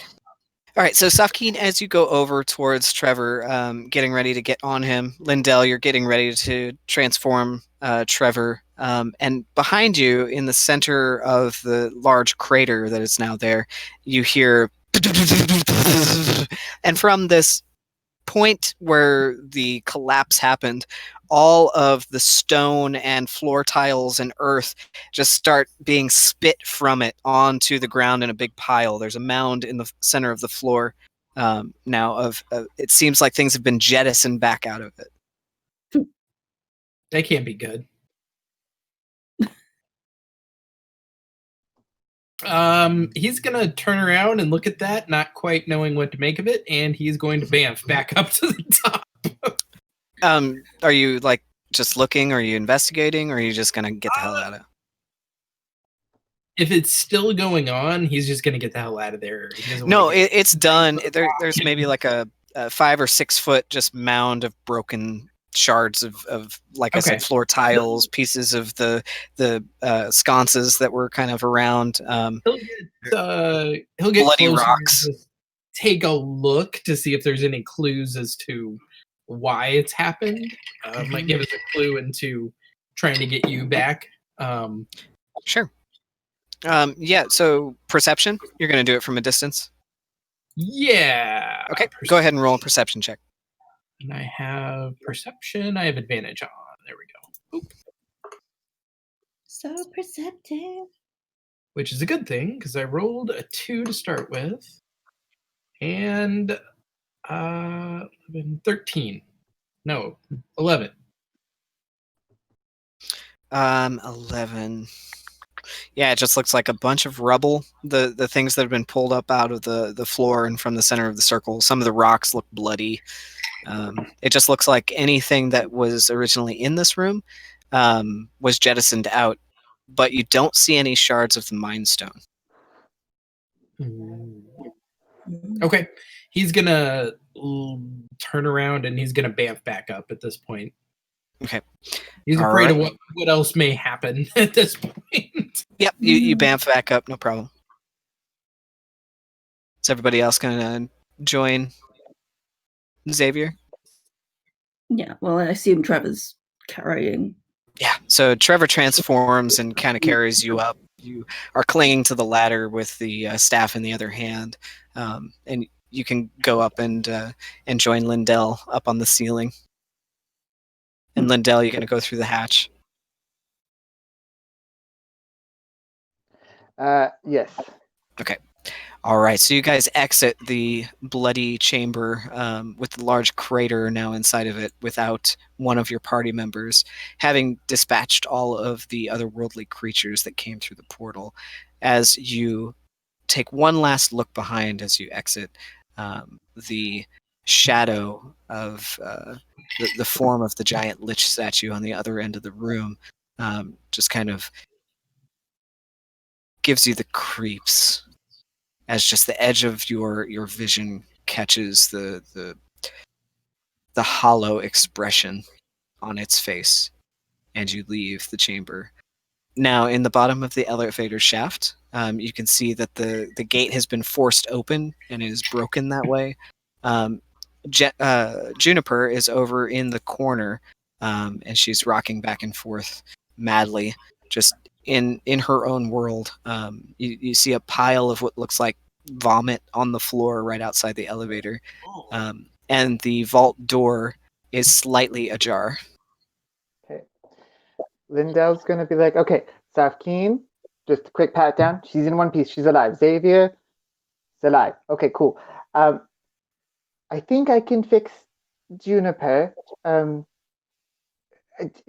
All right, so Safkeen, as you go over towards Trevor, getting ready to get on him, Lindell, you're getting ready to transform Trevor, and behind you, in the center of the large crater that is now there, you hear, and from this point where the collapse happened, all of the stone and floor tiles and earth just start being spit from it onto the ground in a big pile. There's a mound in the center of the floor now of it seems like things have been jettisoned back out of it. That can't be good. He's gonna turn around and look at that, not quite knowing what to make of it, and he's going to bamf back up to the top. Are you like just looking? Or are you investigating? Or are you just gonna get the hell out of it? If it's still going on, he's just gonna get the hell out of there. No, it's done. There's maybe like a 5 or 6 foot just mound of broken shards of like I said, floor tiles, pieces of the sconces that were kind of around. He'll get bloody closer rocks. and just take a look to see if there's any clues as to why it's happened. Might give us a clue into trying to get you back. Sure. Yeah, so perception, you're going to do it from a distance? Yeah. Okay, go ahead and roll a perception check. And I have perception. I have advantage on. There we go. Oop. So perceptive. Which is a good thing, because I rolled a 2 to start with. And 13. No, 11. 11. Yeah, it just looks like a bunch of rubble. The things that have been pulled up out of the floor and from the center of the circle. Some of the rocks look bloody. It just looks like anything that was originally in this room was jettisoned out, but you don't see any shards of the Mind Stone. Okay. He's going to turn around and he's going to bamf back up at this point. Okay. He's afraid of what else may happen at this point. Yep, you bamf back up, no problem. Is everybody else going to join Xavier? Yeah, well, I assume Trevor's carrying. Yeah, so Trevor transforms and kind of carries you up. You are clinging to the ladder with the staff in the other hand, and you can go up and join Lindell up on the ceiling. And Lindell, you're going to go through the hatch. Yes. Okay. All right, so you guys exit the bloody chamber with the large crater now inside of it without one of your party members, having dispatched all of the otherworldly creatures that came through the portal. As you take one last look behind as you exit, the shadow of the form of the giant lich statue on the other end of the room just kind of gives you the creeps as just the edge of your vision catches the hollow expression on its face, and you leave the chamber. Now, in the bottom of the elevator shaft, you can see that the gate has been forced open and is broken that way. Juniper is over in the corner, and she's rocking back and forth madly, just in her own world. You see a pile of what looks like vomit on the floor right outside the elevator, and the vault door is slightly ajar. Okay. Lindell's going to be like, okay, Safkeen, just a quick pat down. She's in one piece. She's alive. Xavier is alive. Okay, cool. I think I can fix Juniper.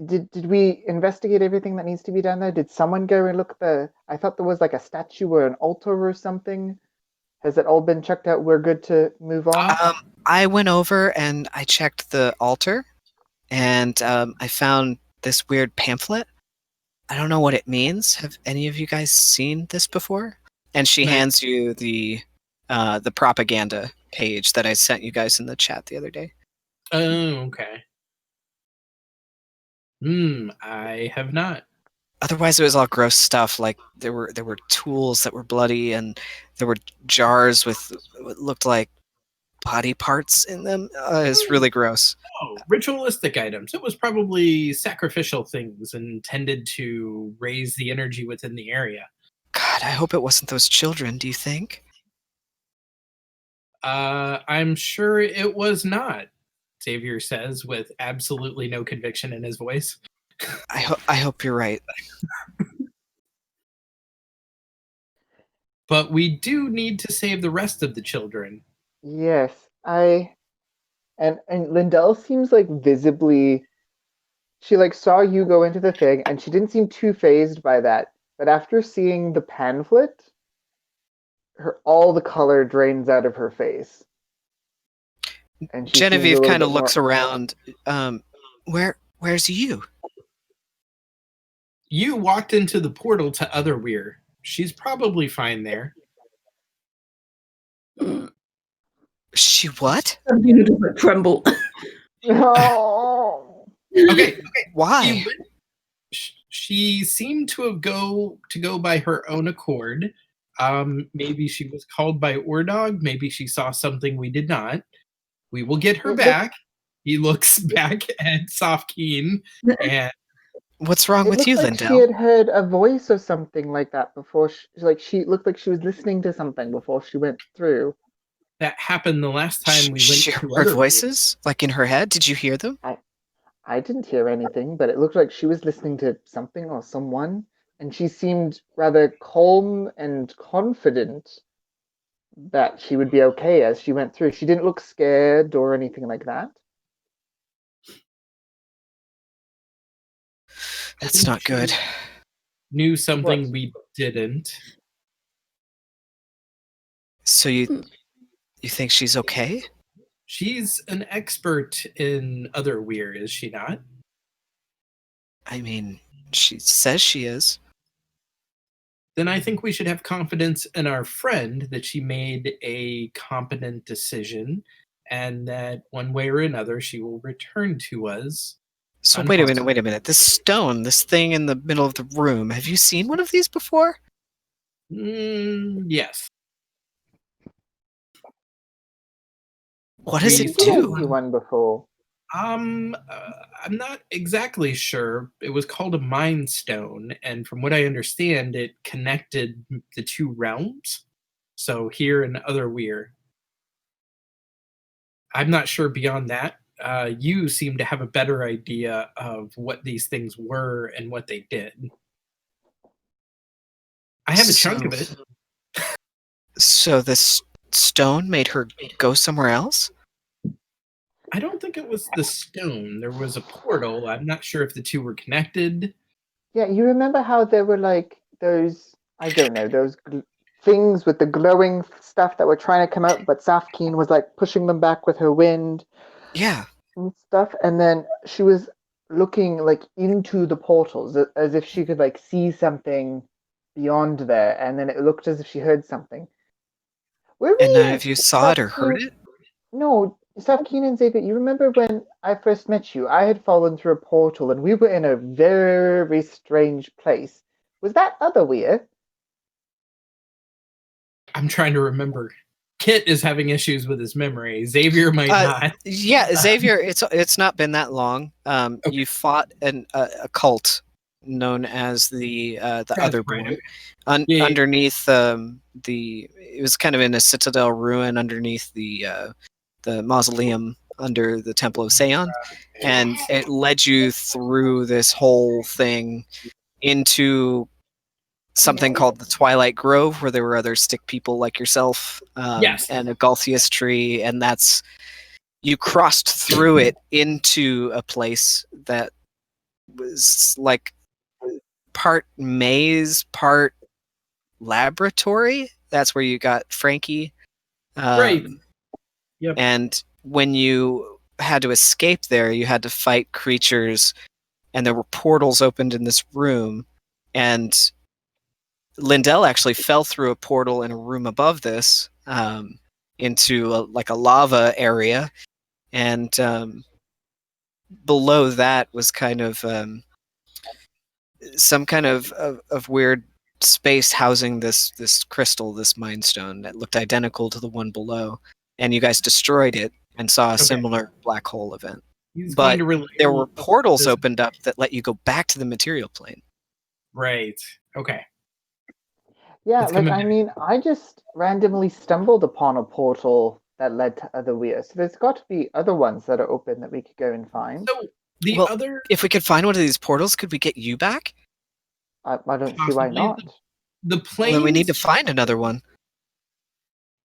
Did we investigate everything that needs to be done there? Did someone go and look I thought there was like a statue or an altar or something. Has it all been checked out? We're good to move on? I went over and I checked the altar, and I found this weird pamphlet. I don't know what it means. Have any of you guys seen this before? And she hands you the propaganda page that I sent you guys in the chat the other day. Oh, okay. I have not. Otherwise, it was all gross stuff. Like there were tools that were bloody, and there were jars with what looked like body parts in them. It's really gross. Oh, ritualistic items. It was probably sacrificial things intended to raise the energy within the area. God, I hope it wasn't those children. Do you think? I'm sure it was not, Xavier says with absolutely no conviction in his voice. I hope you're right. But we do need to save the rest of the children. Yes, and Lindell seems like visibly, she like saw you go into the thing and she didn't seem too phased by that. But after seeing the pamphlet, all the color drains out of her face. And Genevieve kind of looks around. Where's you? You walked into the portal to Otherweir. She's probably fine there. She what? I'm going to tremble. No. Okay. Why? She seemed to go by her own accord. Maybe she was called by Ordog. Maybe she saw something we did not. We will get her back. He looks back at Sofkeen and what's wrong with you, Lindell? She had heard a voice or something like that before. She looked like she was listening to something before she went through. That happened the last time we went. She heard voices, like in her head. Did you hear them? I didn't hear anything, but it looked like she was listening to something or someone, and she seemed rather calm and confident that she would be okay as she went through. She didn't look scared or anything like that. That's not good. Knew something we didn't. So you think she's okay? She's an expert in Otherweir, is she not? I mean, she says she is. Then I think we should have confidence in our friend that she made a competent decision and that one way or another she will return to us. So wait a minute. This stone, this thing in the middle of the room, have you seen one of these before? Yes. What does it do? One before. I'm not exactly sure. It was called a Mind Stone, and from what I understand, it connected the two realms. So here and Otherweir. I'm not sure beyond that. You seem to have a better idea of what these things were and what they did. I have a chunk of it. So this stone made her go somewhere else? I don't think it was the stone. There was a portal. I'm not sure if the two were connected. Yeah, you remember how there were like those, I don't know, those things with the glowing stuff that were trying to come out, but Safkeen was like pushing them back with her wind. Yeah. And stuff. And then she was looking like into the portals as if she could like see something beyond there. And then it looked as if she heard something. And have you saw it or heard it? No, Safkeen and Xavier, you remember when I first met you? I had fallen through a portal and we were in a very strange place. Was that Otherweir? I'm trying to remember. Kit is having issues with his memory. Xavier might not. Yeah, Xavier, it's not been that long. Okay. You fought a cult known as the Otherborn. Underneath it was kind of in a citadel ruin underneath the mausoleum under the Temple of Seon, and it led you through this whole thing into something called the Twilight Grove, where there were other stick people like yourself, and a Galthius tree, and you crossed through it into a place that was like part maze, part laboratory. That's where you got Frankie. Right. Yep. And when you had to escape there, you had to fight creatures, and there were portals opened in this room, and Lindell actually fell through a portal in a room above this into a lava area, and below that was kind of some kind of weird space housing this crystal, this mind stone that looked identical to the one below, and you guys destroyed it and saw a similar black hole event. But there were portals opened up that let you go back to the material plane. Right. Okay. Yeah, I mean, I just randomly stumbled upon a portal that led to other weirds. So there's got to be other ones that are open that we could go and find. So if we could find one of these portals, could we get you back? I don't see why not. The plane. Then we need to find another one.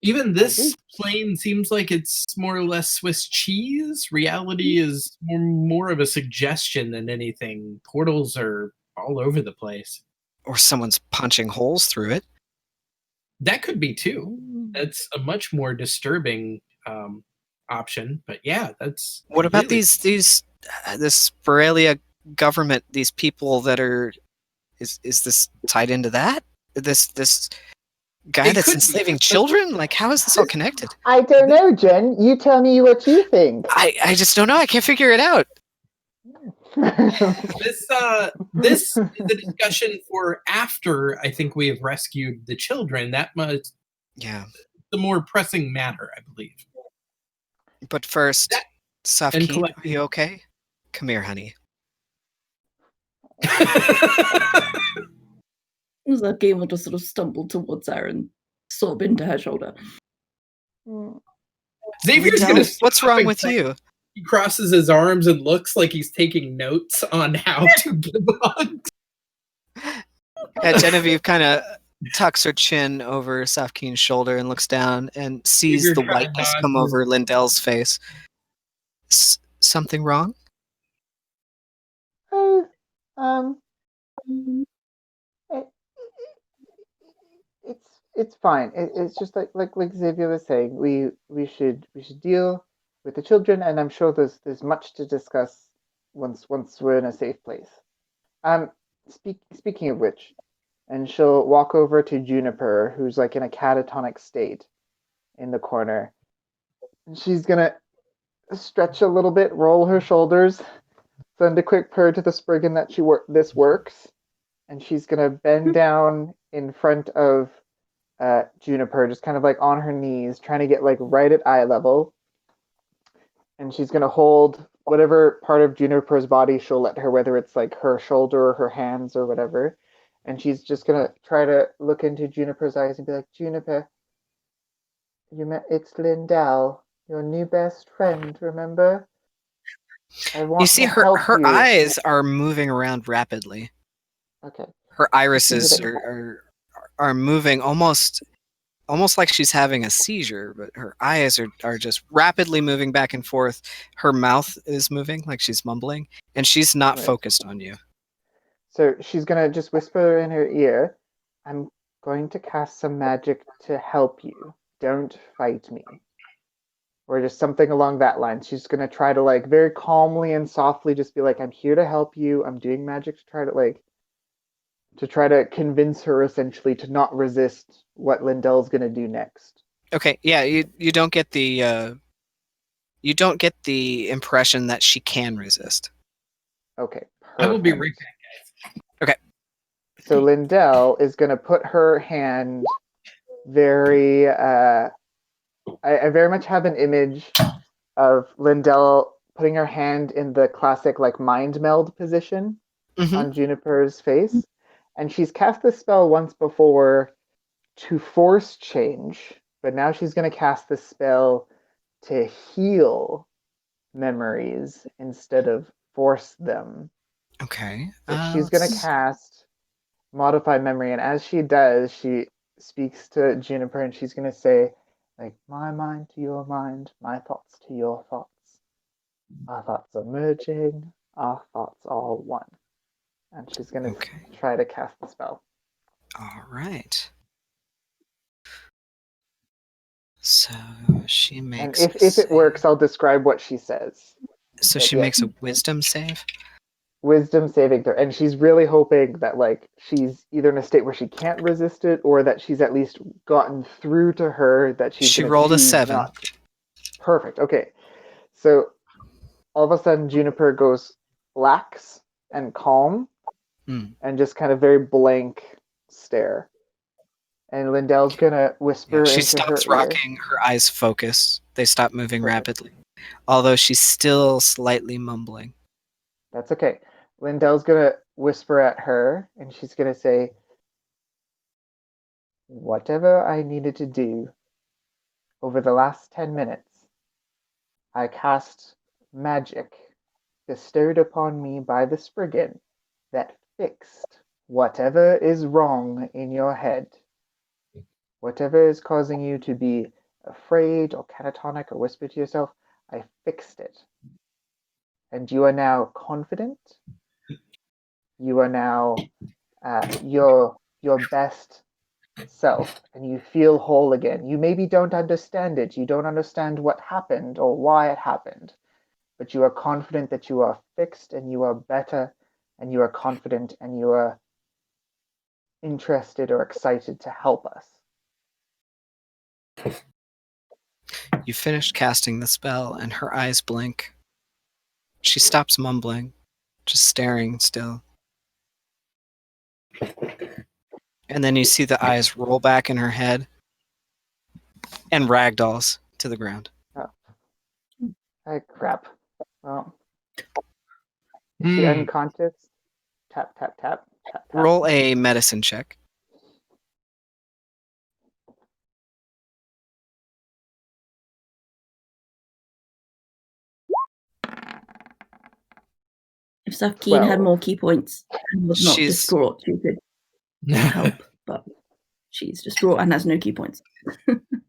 Even this plane seems like it's more or less Swiss cheese. Reality is more of a suggestion than anything. Portals are all over the place. Or someone's punching holes through it. That could be too. That's a much more disturbing option. But yeah, that's. What about this Spiralia government? These people that are. Is this tied into that? This guy that's enslaving children? Like, how is this all connected? I don't know, Jen. You tell me what you think. I just don't know. I can't figure it out. This is a discussion for after I think we have rescued the children. That must the more pressing matter, I believe. But first, Safki, are you okay? Come here, honey. Safki will just sort of stumble towards her and sob into her shoulder. Xavier's gonna. What's wrong with you? He crosses his arms and looks like he's taking notes on how to give hugs. Genevieve kind of tucks her chin over Safki's shoulder and looks down and sees the whiteness come over Lindell's face. Something wrong? It's fine. It's just like Xavier was saying. We should deal with the children, and I'm sure there's much to discuss once we're in a safe place. Speaking of which, and she'll walk over to Juniper, who's like in a catatonic state in the corner, and she's gonna stretch a little bit, roll her shoulders, send a quick purr to the Spriggan that this works, and she's gonna bend down in front of Juniper, just kind of like on her knees, trying to get like right at eye level. And she's going to hold whatever part of Juniper's body she'll let her, whether it's like her shoulder or her hands or whatever. And she's just going to try to look into Juniper's eyes and be like, Juniper, it's Lindell, your new best friend, remember? You see, her eyes are moving around rapidly. Okay. Her irises are moving almost like she's having a seizure, but her eyes are just rapidly moving back and forth. Her mouth is moving like she's mumbling, and she's not focused on you. So she's going to just whisper in her ear, I'm going to cast some magic to help you. Don't fight me. Or just something along that line. She's going to try to like very calmly and softly just be like, I'm here to help you. I'm doing magic to try to convince her essentially to not resist what Lindell's going to do next. Okay, yeah, you don't get the impression that she can resist. Okay, perfect. I will be right back, guys. Okay. So Lindell is going to put her hand very I very much have an image of Lindell putting her hand in the classic like mind meld position on Juniper's face. And she's cast this spell once before to force change, but now she's going to cast the spell to heal memories instead of force them. Okay. So she's going to cast Modify Memory, and as she does, she speaks to Juniper, and she's going to say, like, my mind to your mind, my thoughts to your thoughts. Our thoughts are merging, our thoughts are one. And she's going to try to cast the spell. All right. So she makes... And if it works, I'll describe what she says. So she makes a wisdom save? Wisdom saving throw. And she's really hoping that like she's either in a state where she can't resist it, or that she's at least gotten through to her that she's... She rolled a 7. Perfect. Okay. So all of a sudden Juniper goes lax and calm and just kind of very blank stare. And Lindell's gonna whisper she into stops her ear. rocking, her eyes focus. They stop moving rapidly, although she's still slightly mumbling. That's okay. Lindell's gonna whisper at her, and she's gonna say, whatever I needed to do over the last 10 minutes, I cast magic bestowed upon me by the Spriggan that fixed whatever is wrong in your head. Whatever is causing you to be afraid or catatonic or whisper to yourself, I fixed it. And you are now confident. You are now your best self, and you feel whole again. You maybe don't understand it. You don't understand what happened or why it happened, but you are confident that you are fixed and you are better and you are confident and you are interested or excited to help us. You finished casting the spell, and her eyes blink. She stops mumbling, just staring still. And then you see the eyes roll back in her head and ragdolls to the ground. Oh. Hey, crap. Well, is she unconscious? Tap, tap, tap, tap, tap. Roll a medicine check. If Safkeen had more key points and was not She's- distraught, she could help. But she's distraught and has no key points.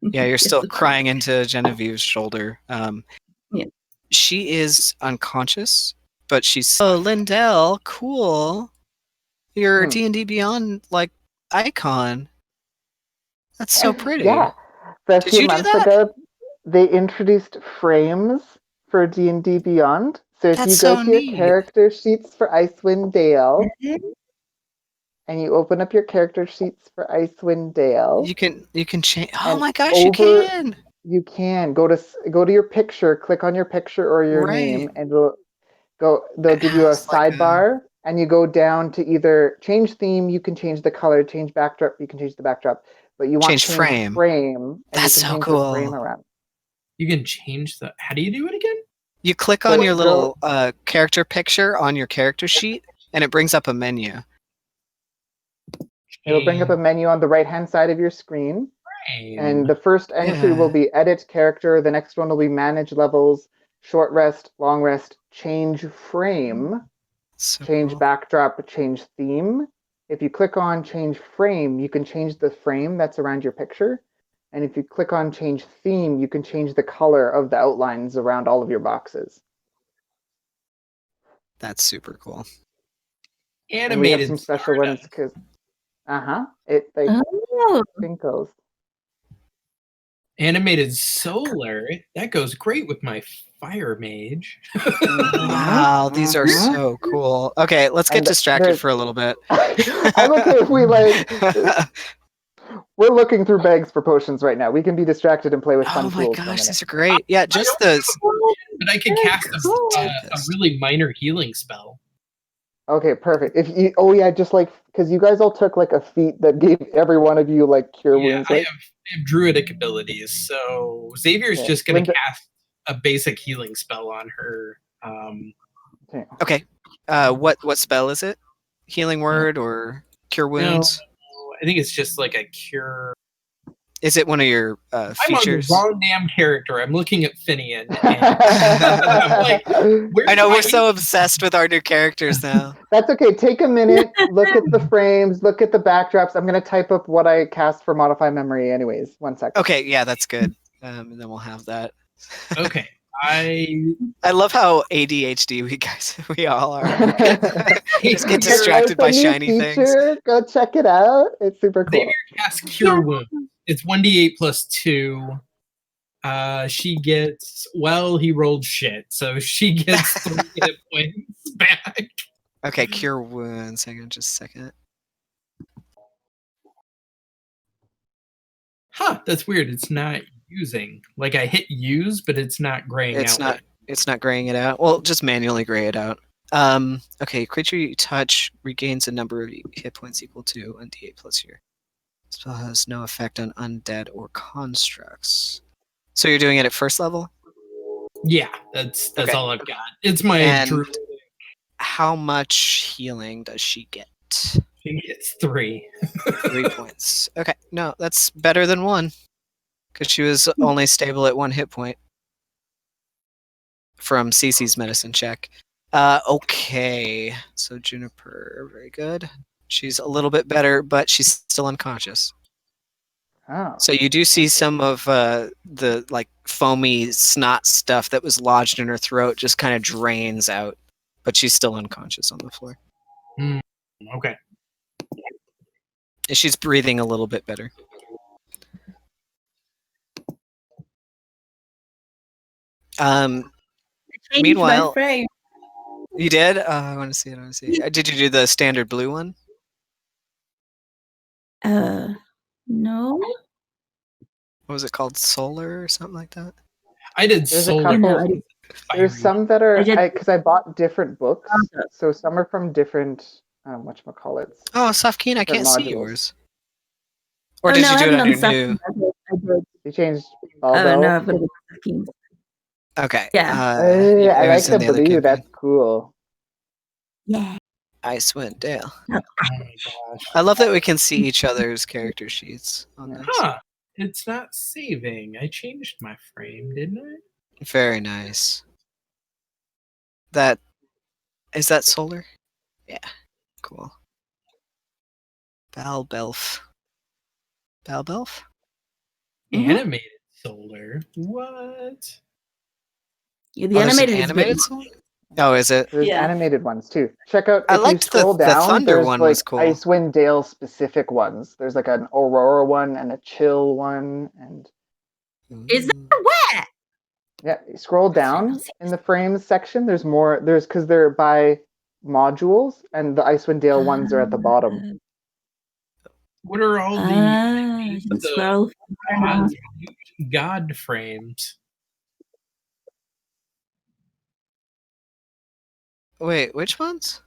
Yeah, you're still crying into Genevieve's shoulder. Yeah. She is unconscious, but she's Lindell, cool. Your D&D Beyond icon. That's so pretty. Yeah. So a Did few you do months that? ago, they introduced frames for D&D Beyond. So if That's you go so to your neat. character sheets for Icewind Dale, and you open up your character sheets for Icewind Dale, You can change. Oh and my gosh, you can. You can go to your picture, click on your picture or your name, and they'll give you a sidebar, and you go down to either change theme, you can change the color, change backdrop, you can change the backdrop, but you want Change to frame. and That's you can so change cool. the frame around. You can change the. How do you do it again? You click on your little character picture on your character sheet, and it brings up a menu. It'll bring up a menu on the right-hand side of your screen. And the first entry will be edit character. The next one will be manage levels, short rest, long rest, change frame, change backdrop, change theme. If you click on change frame, you can change the frame that's around your picture. And if you click on change theme, you can change the color of the outlines around all of your boxes. That's super cool. Animated. And we have some special ones because, it twinkles. Animated solar. That goes great with my fire mage. Wow, these are so cool. Okay, let's get distracted for a little bit. I'm okay if we we're looking through bags for potions right now. We can be distracted and play with fun tools. Oh my gosh, these are great. Yeah, just the. But I could cast a really minor healing spell. Okay, perfect. If you, just because you guys all took a feat that gave every one of you cure wounds. I have druidic abilities, so Xavier's just going to cast a basic healing spell on her. Okay, what spell is it? Healing word or cure wounds? No, I think it's just a cure. Is it one of your features? I'm on the wrong damn character. I'm looking at Finian. I know we're so obsessed with our new characters now. That's okay. Take a minute. Look at the frames. Look at the backdrops. I'm going to type up what I cast for Modify Memory anyways. 1 second. Okay, yeah, that's good. And then we'll have that. Okay. I love how ADHD we all are. Just get distracted by shiny things. Go check it out. It's super cool. Xavier casts Cure Wounds. It's 1d8 plus 2. She gets he rolled shit, so she gets 3 hit points back. Okay, Cure Wounds. Hang on just a second. Huh, that's weird. It's not using. I hit use, but it's not graying out. It's not. It's not graying it out. Well, just manually gray it out. Okay, creature you touch regains a number of hit points equal to 1d8 plus your spell has no effect on undead or constructs. So you're doing it at first level? Yeah, that's Okay. all I've got. It's my And druid. how much healing does she get? I think it's 3. 3 points. Okay, no, that's better than 1. Because she was only stable at 1 hit point. From Cece's medicine check. Okay, so Juniper, very good. She's a little bit better, but she's still unconscious. Oh. So you do see some of the like foamy snot stuff that was lodged in her throat just kind of drains out, but she's still unconscious on the floor. Okay. And she's breathing a little bit better. Meanwhile, you did? I want to see it. Did you do the standard blue one? No. What was it called? Solar or something like that? I did There's solar. a couple. No, I did. There's some that are I because I bought different books, so some are from different whatchamacallits. Oh, Safkeen, I can't see modules. yours. Or did you do it on your new? I did. You changed Bell. No, I've got to go. Okay. Yeah. Hey, I it like was the in other blue. campaign. That's cool. Yeah. Icewind Dale. Oh my gosh. I love that we can see each other's character sheets on this. Huh. It's not saving. I changed my frame, didn't I? Very nice. That is that solar? Yeah. Cool. Balbelf. Balbelf? Animated solar. What? Yeah, the animated is animated solar? Oh, is it? There's animated ones too. Check out I if you liked scroll the down. thunder There's one like was cool. Icewind Dale specific ones. There's like an Aurora one and a Chill one, and Is that where? yeah, scroll down in the frames section. There's more. There's because they're by modules, and the Icewind Dale ones are at the bottom. What are all scroll. God frames? Wait, which ones?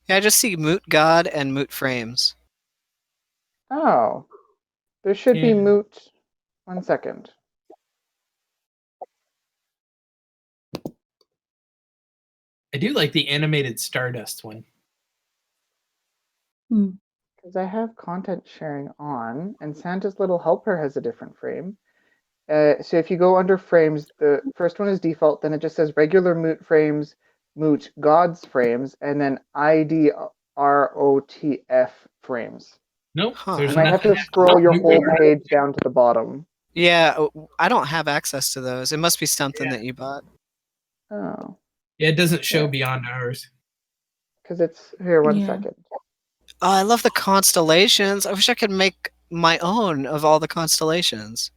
Yeah, I just see Moot God and Moot Frames. Oh, there should be Yeah. Moot. 1 second. I do like the animated Stardust one. Because I have content sharing on, and Santa's Little Helper has a different frame. So if you go under frames, the first one is default, then it just says regular Moot frames, Moot Gods frames, and then IDROTF frames. Nope. You might have to scroll your whole page down to the bottom. Yeah, I don't have access to those. It must be something that you bought. Oh. Yeah, it doesn't show beyond ours. Because it's here. 1 second. Oh, I love the constellations. I wish I could make my own of all the constellations.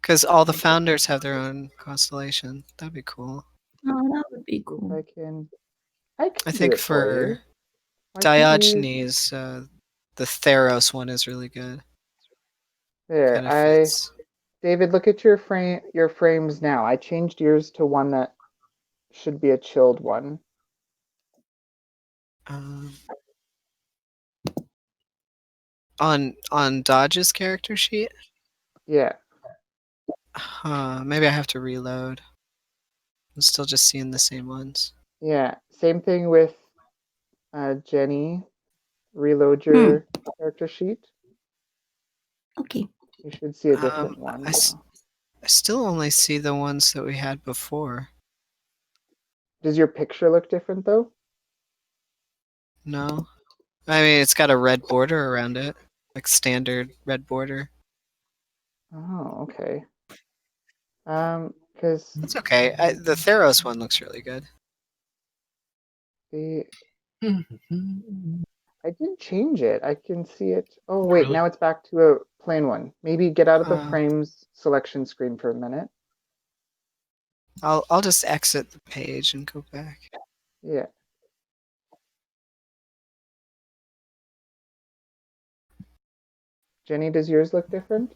Because all the founders have their own constellation. That'd be cool. Oh, that would be cool. I can I think do it for you. Diogenes, the Theros one is really good. There, David, look at your frames now. I changed yours to one that should be a chilled one. On Dodge's character sheet? Yeah. Maybe I have to reload. I'm still just seeing the same ones. Yeah. Same thing with Jenny. Reload your character sheet. Okay. You should see a different one. I still only see the ones that we had before. Does your picture look different though? No. I mean, it's got a red border around it. Like standard red border. Oh, okay. Because it's okay. The Theros one looks really good. I didn't change it. I can see it. Oh wait, now it's back to a plain one. Maybe get out of the frames selection screen for a minute. I'll just exit the page and go back. Yeah. Jenny, does yours look different?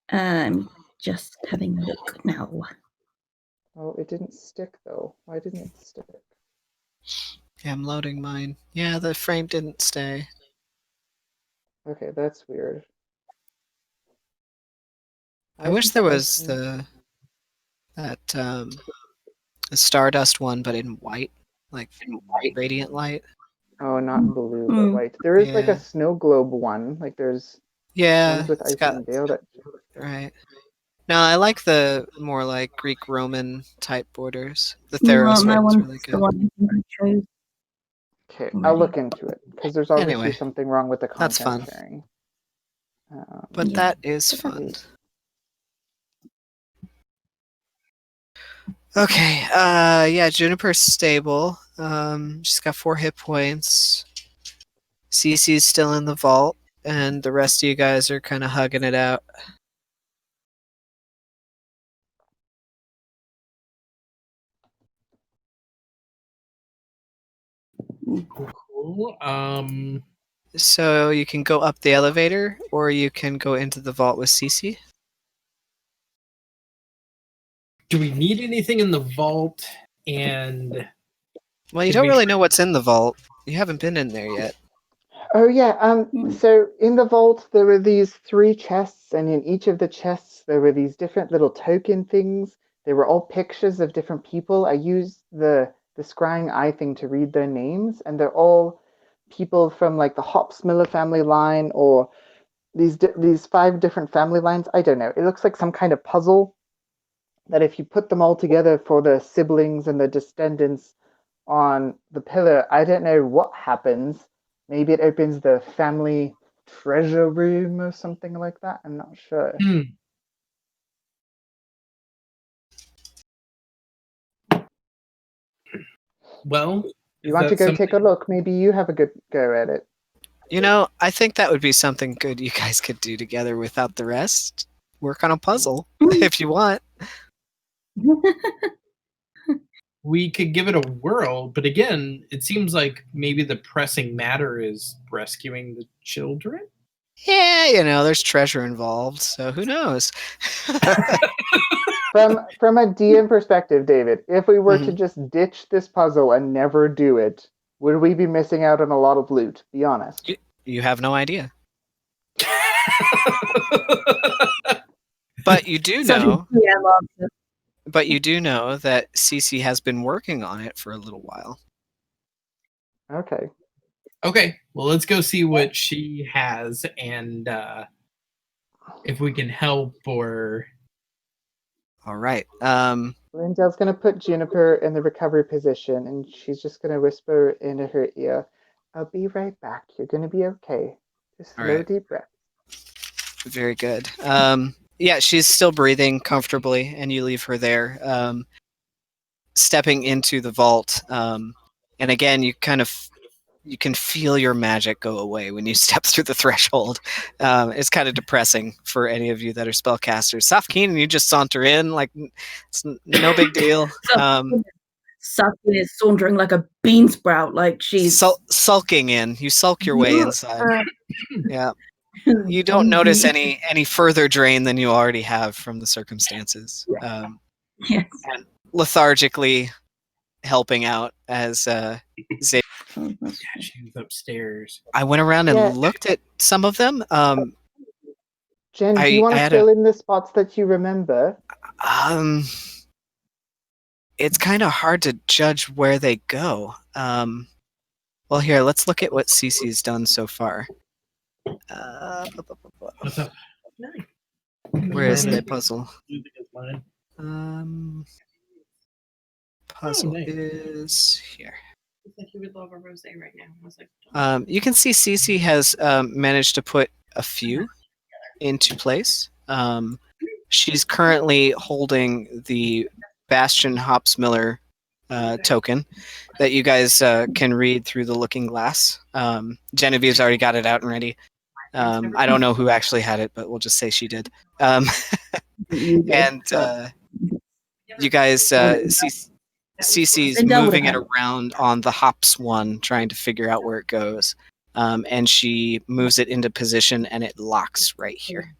I'm just having a look now. Oh, it didn't stick though. Why didn't it stick? Yeah, I'm loading mine. Yeah, the frame didn't stay. Okay, that's weird. I wish there was that a Stardust one, but in white, like radiant light. Oh, not in blue, but white. There is like a snow globe one. Like there's ones with Icewind Dale that. Right. No, I like the more like Greek Roman type borders. The No, Theros my one's one's really good. the one I chose. Okay, I'll look into it because there's obviously Anyway, something wrong with the that's content fun. sharing. But that is fun. Okay, yeah, Juniper's stable. She's got 4 hit points. Cece's still in the vault, and the rest of you guys are kind of hugging it out. Cool. So you can go up the elevator, or you can go into the vault with Cece. Do we need anything in the vault? And well, you don't really know what's in the vault. You haven't been in there yet. Oh yeah. So in the vault there were these 3 chests, and in each of the chests there were these different little token things. They were all pictures of different people. I used the scrying eye thing to read their names, and they're all people from like the Hopsmiller family line, or these 5 different family lines. I don't know. It looks like some kind of puzzle that if you put them all together for the siblings and the descendants on the pillar, I don't know what happens. Maybe it opens the family treasure room or something like that. I'm not sure. Well, you want to go take a look? Maybe you have a good go at it. You know, I think that would be something good you guys could do together without the rest. Work on a puzzle if you want. We could give it a whirl, but again, it seems like maybe the pressing matter is rescuing the children. Yeah, you know, there's treasure involved, so who knows? From a DM perspective, David, if we were to just ditch this puzzle and never do it, would we be missing out on a lot of loot? Be honest. You have no idea. But you do know. But you do know that Cece has been working on it for a little while. Okay. Okay, well, let's go see what she has, and if we can help, or... All right. Lindell's going to put Juniper in the recovery position, and she's just going to whisper into her ear, I'll be right back. You're going to be okay. Just slow, deep breath. Very good. Yeah, she's still breathing comfortably, and you leave her there. Stepping into the vault, and again, you can feel your magic go away when you step through the threshold. It's kind of depressing for any of you that are spellcasters. Safkeen, you just saunter in like it's no big deal. Safkeen is sauntering like a bean sprout, like she's sulking in. You sulk your way inside. Yeah. You don't notice any further drain than you already have from the circumstances. Yes. And lethargically helping out as Zay. She's upstairs. I went around and looked at some of them. Jen, do you want to fill in the spots that you remember? It's kind of hard to judge where they go. Well, here, let's look at what Cece's done so far. Where is the puzzle? Puzzle is here. It's like you would love a rosé right now. I was like, you can see Cece has managed to put a few into place. She's currently holding the Bastion Hopsmiller token that you guys can read through the looking glass. Genevieve's already got it out and ready. I don't know who actually had it, but we'll just say she did. And you guys, Cece's moving it around on the hops one, trying to figure out where it goes. And she moves it into position, and it locks right here.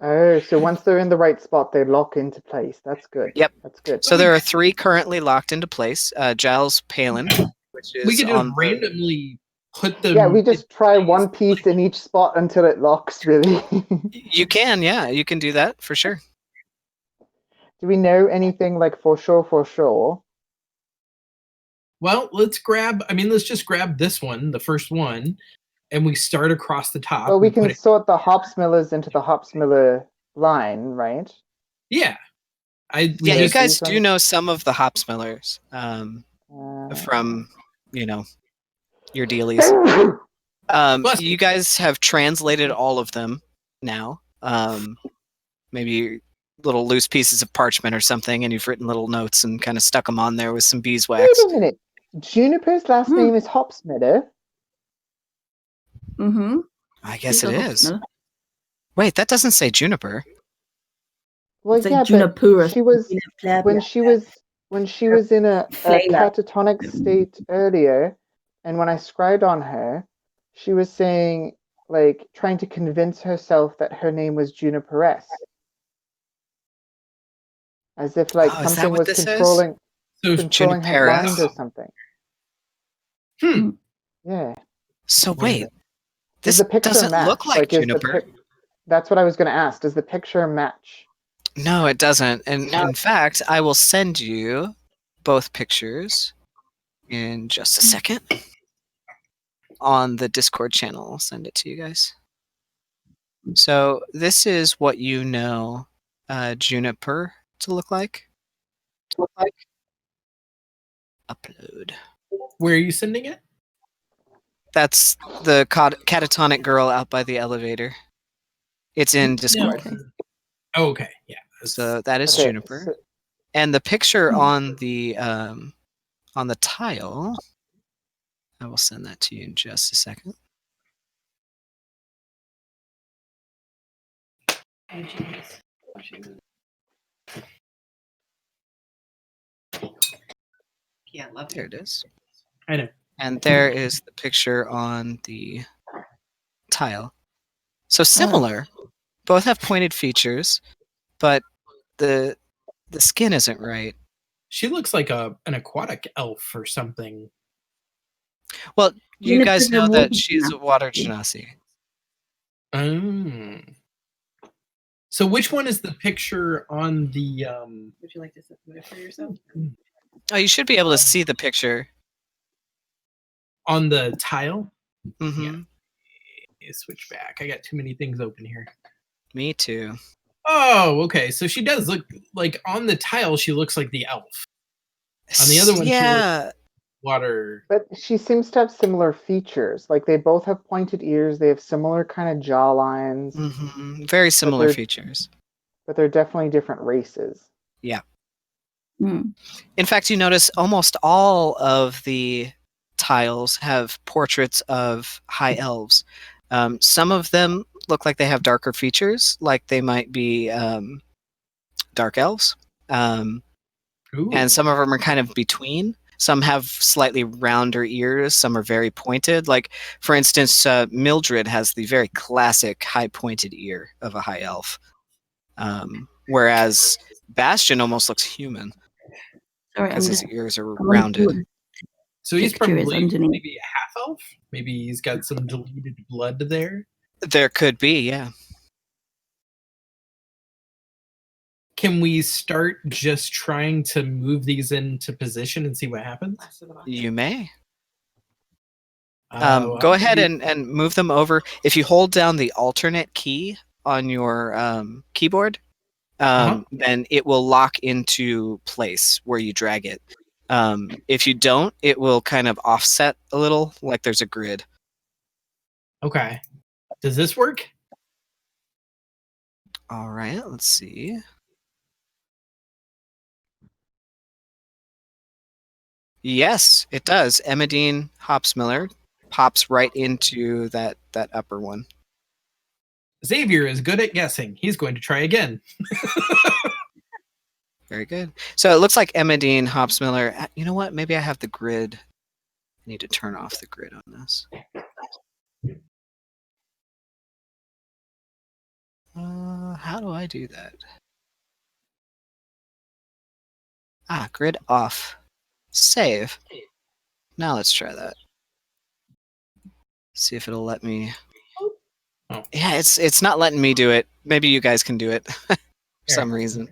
Oh, so once they're in the right spot, they lock into place. That's good. Yep. That's good. So there are 3 currently locked into place. Giles Palin, which is We could just on randomly put them. Yeah, we just try one piece in each spot until it locks, really. You can, yeah, you can do that for sure. Do we know anything like for sure? Well, let's just grab this one, the first one, and we start across the top. Well, we can sort the hops millers into the hops miller line, right? Yeah. You guys do know some of the hops millers from, your dealies. You guys have translated all of them now. Maybe little loose pieces of parchment or something, and you've written little notes and kind of stuck them on there with some beeswax. Wait a minute. Juniper's last name is Hopsmiller. Mm-hmm. I guess it is. Wait, that doesn't say Juniper. Well, it's yeah, like Juniper, but she was when she was in a catatonic state earlier, and when I scribed on her, she was saying, like, trying to convince herself that her name was Juniperess. As if like something was controlling her mind or something. Yeah. So wait, this doesn't look like Juniper. That's what I was going to ask. Does the picture match? No, it doesn't. And in fact, I will send you both pictures in just a second on the Discord channel. I'll send it to you guys. So this is what you know Juniper to look like. Upload. Where are you sending it? That's the catatonic girl out by the elevator. It's in Discord. Okay, yeah. So that is Juniper. And the picture on the tile, I will send that to you in just a second. Yeah, love it. There it is. I know. And there is the picture on the tile. So similar. Both have pointed features, but the skin isn't right. She looks like an aquatic elf or something. Well, you guys know that she's a water genasi. So which one is the picture on the Would you like to submit it for yourself? Oh, you should be able to see the picture. On the tile? Mm-hmm. Yeah. Switch back. I got too many things open here. Me too. Oh, okay. So she does look like on the tile. She looks like the elf. On the other one, she looks water. But she seems to have similar features. Like they both have pointed ears. They have similar kind of jaw lines. Mm-hmm. Very similar features. But they're definitely different races. Yeah. In fact, you notice almost all of the tiles have portraits of high elves. Some of them look like they have darker features, like they might be dark elves. And some of them are kind of between. Some have slightly rounder ears. Some are very pointed. Like, for instance, Mildred has the very classic high pointed ear of a high elf. Whereas Bastion almost looks human. Because his ears are rounded. So he's probably maybe a half elf? Maybe he's got some deleted blood there? There could be, yeah. Can we start just trying to move these into position and see what happens? You may. Go ahead and move them over. If you hold down the alternate key on your keyboard, then it will lock into place where you drag it. If you don't, it will kind of offset a little, like there's a grid. Okay. Does this work? All right, let's see. Yes, it does. Emmeline Hopsmiller pops right into that upper one. Xavier is good at guessing. He's going to try again. Very good. So it looks like Emmeline Hopsmiller. You know what? Maybe I have the grid. I need to turn off the grid on this. How do I do that? Grid off. Save. Now let's try that. See if it'll let me. Oh. Yeah, it's not letting me do it. Maybe you guys can do it for some reason.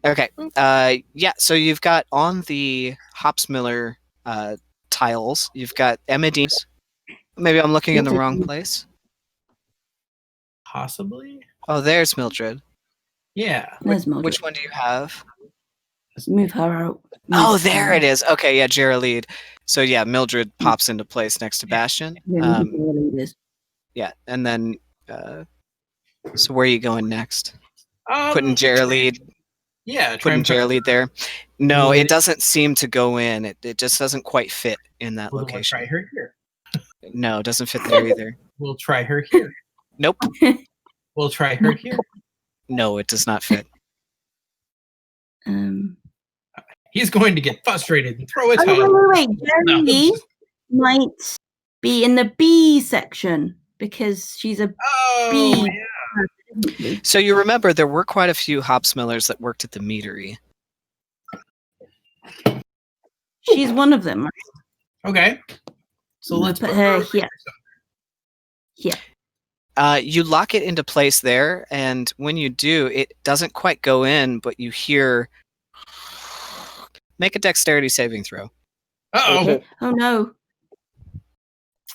Okay. Yeah. So you've got on the Hopsmiller tiles. You've got Emmedine's. Maybe I'm looking in the wrong place. Possibly. Oh, there's Mildred. Yeah. There's Mildred. Which one do you have? Move her out. Oh, there it is. Okay, yeah, Geraldine. So yeah, Mildred pops into place next to Bastion. Yeah, and then so where are you going next? Putting Geraldine. Yeah, putting Geraldine there. No, it doesn't seem to go in. It just doesn't quite fit in that location. We'll try her here. No, it doesn't fit there either. We'll try her here. Nope. We'll try her here. No, it does not fit. He's going to get frustrated and throw a towel. Wait. Jeremy might be in the B section because she's a B. Yeah. So you remember there were quite a few Hopsmillers that worked at the meadery. She's one of them. Okay. So let's put her here. Here. You lock it into place there, and when you do, it doesn't quite go in, but you hear. Make a dexterity saving throw. Uh-oh. Oh no.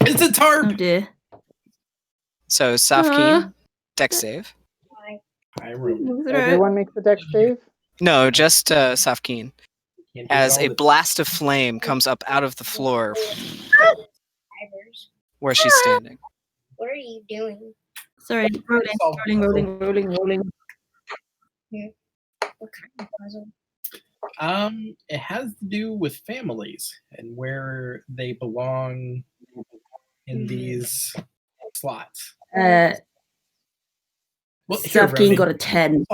It's a tarp. Oh dear. So Safkeen, dex save. Everyone makes a dex save? No, just Safkeen. As a blast of flame comes up out of the floor where she's standing. What are you doing? Sorry, rolling. Yeah. What kind of puzzle? It has to do with families and where they belong in these slots. Safkeen got a 10.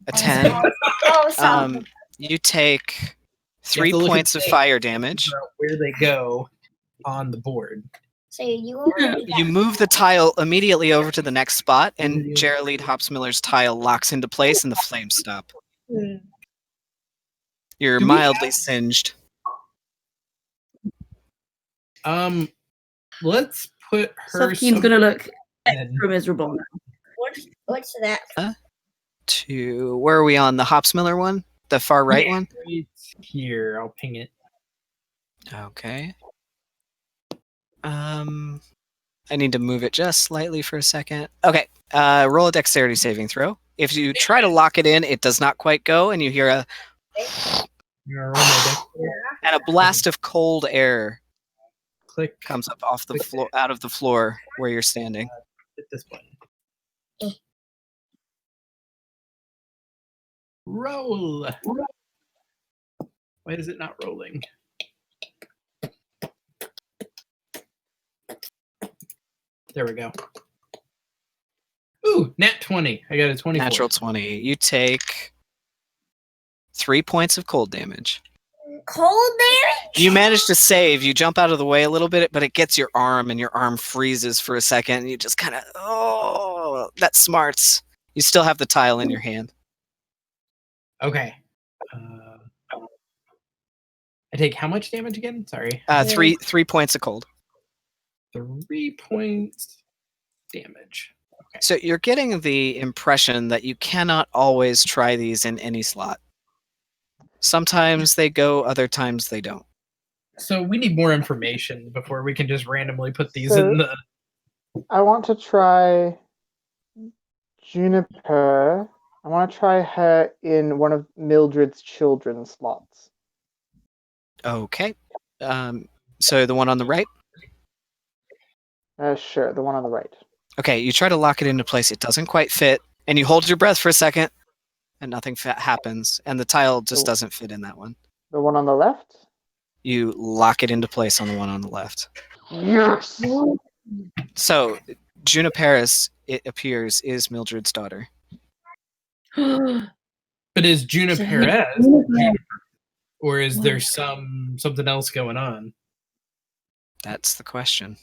A 10. Oh, you take 3 points of fire damage. Where they go on the board. So you move the tile immediately over to the next spot, and Geraldine Hopsmiller's tile locks into place, and the flames stop. You're mildly singed. Let's put her. Safkeen's gonna look extra miserable now. What's that? To where are we on the Hopsmiller one? The far right one? Right here, I'll ping it. Okay. I need to move it just slightly for a second. Okay. Roll a dexterity saving throw. If you try to lock it in, it does not quite go, and you hear a and a blast of cold air click comes up off the floor, out of the floor where you're standing. Hit this button. Roll. Why is it not rolling? There we go. Ooh, nat 20. I got a 24. Natural 20. You take 3 points of cold damage. Cold damage? You manage to save. You jump out of the way a little bit, but it gets your arm, and your arm freezes for a second. And you just kind of, that smarts. You still have the tile in your hand. Okay. I take how much damage again? Sorry. 3 points of cold. 3 points damage. Okay. So you're getting the impression that you cannot always try these in any slot. Sometimes they go, other times they don't. So we need more information before we can just randomly put these in the... I want to try Juniper. I want to try her in one of Mildred's children's slots. Okay. So the one on the right? Sure, the one on the right. Okay, you try to lock it into place. It doesn't quite fit, and you hold your breath for a second, and nothing happens, and the tile just doesn't fit in that one. The one on the left? You lock it into place on the one on the left. Yes! So, Juniperis, it appears, is Mildred's daughter. But is Juniper or is there something else going on? That's the question.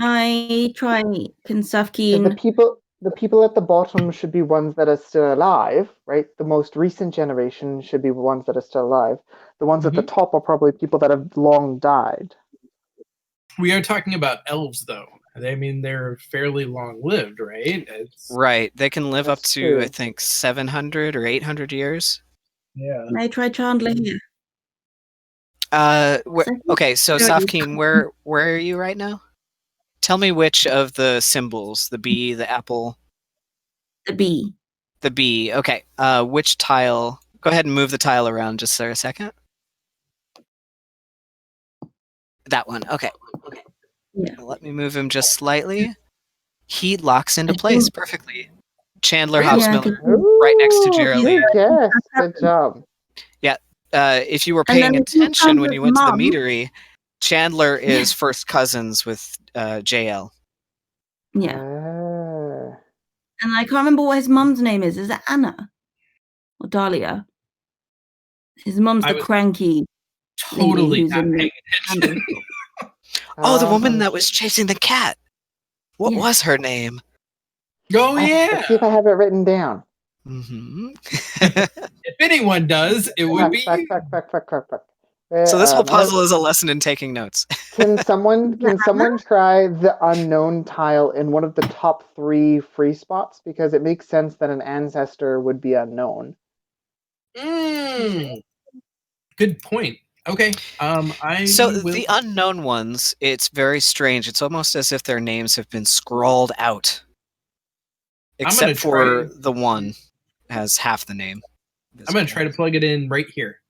I try? Can So Safkeen? the people at the bottom should be ones that are still alive, right? The most recent generation should be ones that are still alive. The ones at the top are probably people that have long died. We are talking about elves, though. I mean, they're fairly long-lived, right? Right. They can live up That's to, true. I think, 700 or 800 years. Yeah. I try Chandler here. Okay, so Safkeen, where are you right now? Tell me which of the symbols, the bee, the apple. The bee. The bee, okay. Which tile? Go ahead and move the tile around just for a second. That one, okay. Yeah. Let me move him just slightly. He locks into place perfectly. Chandler Hopsmiller, right next to Geraldine. Yes, good job. Yeah, if you were paying attention when you went to the meadery, Chandler is first cousins with JL. Yeah. And I can't remember what his mum's name is. Is it Anna? Or Dahlia? His mum's the cranky. Totally not paying attention. Oh, the woman that was chasing the cat. What was her name? Oh, yeah. Let's see if I have it written down. Mm-hmm. If anyone does, it would be you. So this whole puzzle is a lesson in taking notes. Can someone try the unknown tile in one of the top 3 free spots? Because it makes sense that an ancestor would be unknown. Good point. Okay. The unknown ones, it's very strange. It's almost as if their names have been scrawled out. Except for the one has half the name. I'm going to try to plug it in right here.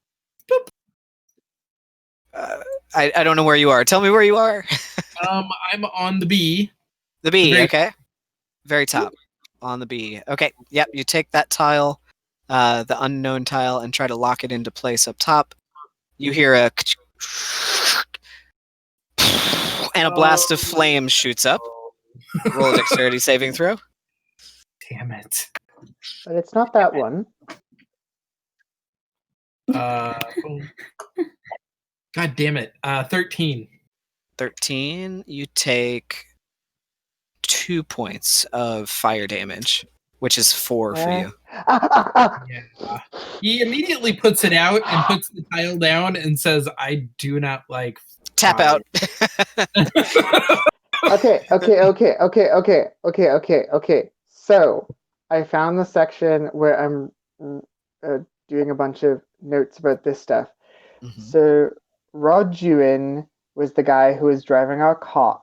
Boop. I don't know where you are. Tell me where you are. I'm on the B. The B, okay. Very top. On the B. Okay, yep, you take that tile, the unknown tile, and try to lock it into place up top. You hear a and a blast of flame shoots up. Roll a dexterity saving throw. Damn it. But it's not that one. God damn it. 13. 13. You take 2 points of fire damage, which is 4 for you. Yeah. He immediately puts it out and puts the tile down and says, I do not like tap fire. out. Okay. So I found the section where I'm doing a bunch of notes about this stuff. Mm-hmm. So Roduin was the guy who was driving our cart.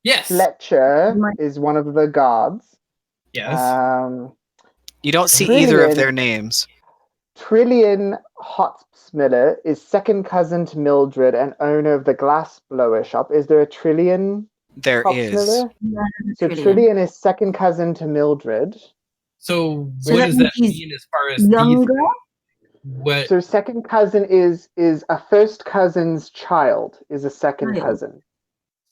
Yes. Fletcher is one of the guards. Yes. You don't see either of their names. Trillian Hopsmiller is second cousin to Mildred and owner of the glassblower shop. Is there a Trillian? There is. So Trillian is second cousin to Mildred. So what does that mean as far as younger? What? So second cousin is a first cousin's child is a second cousin.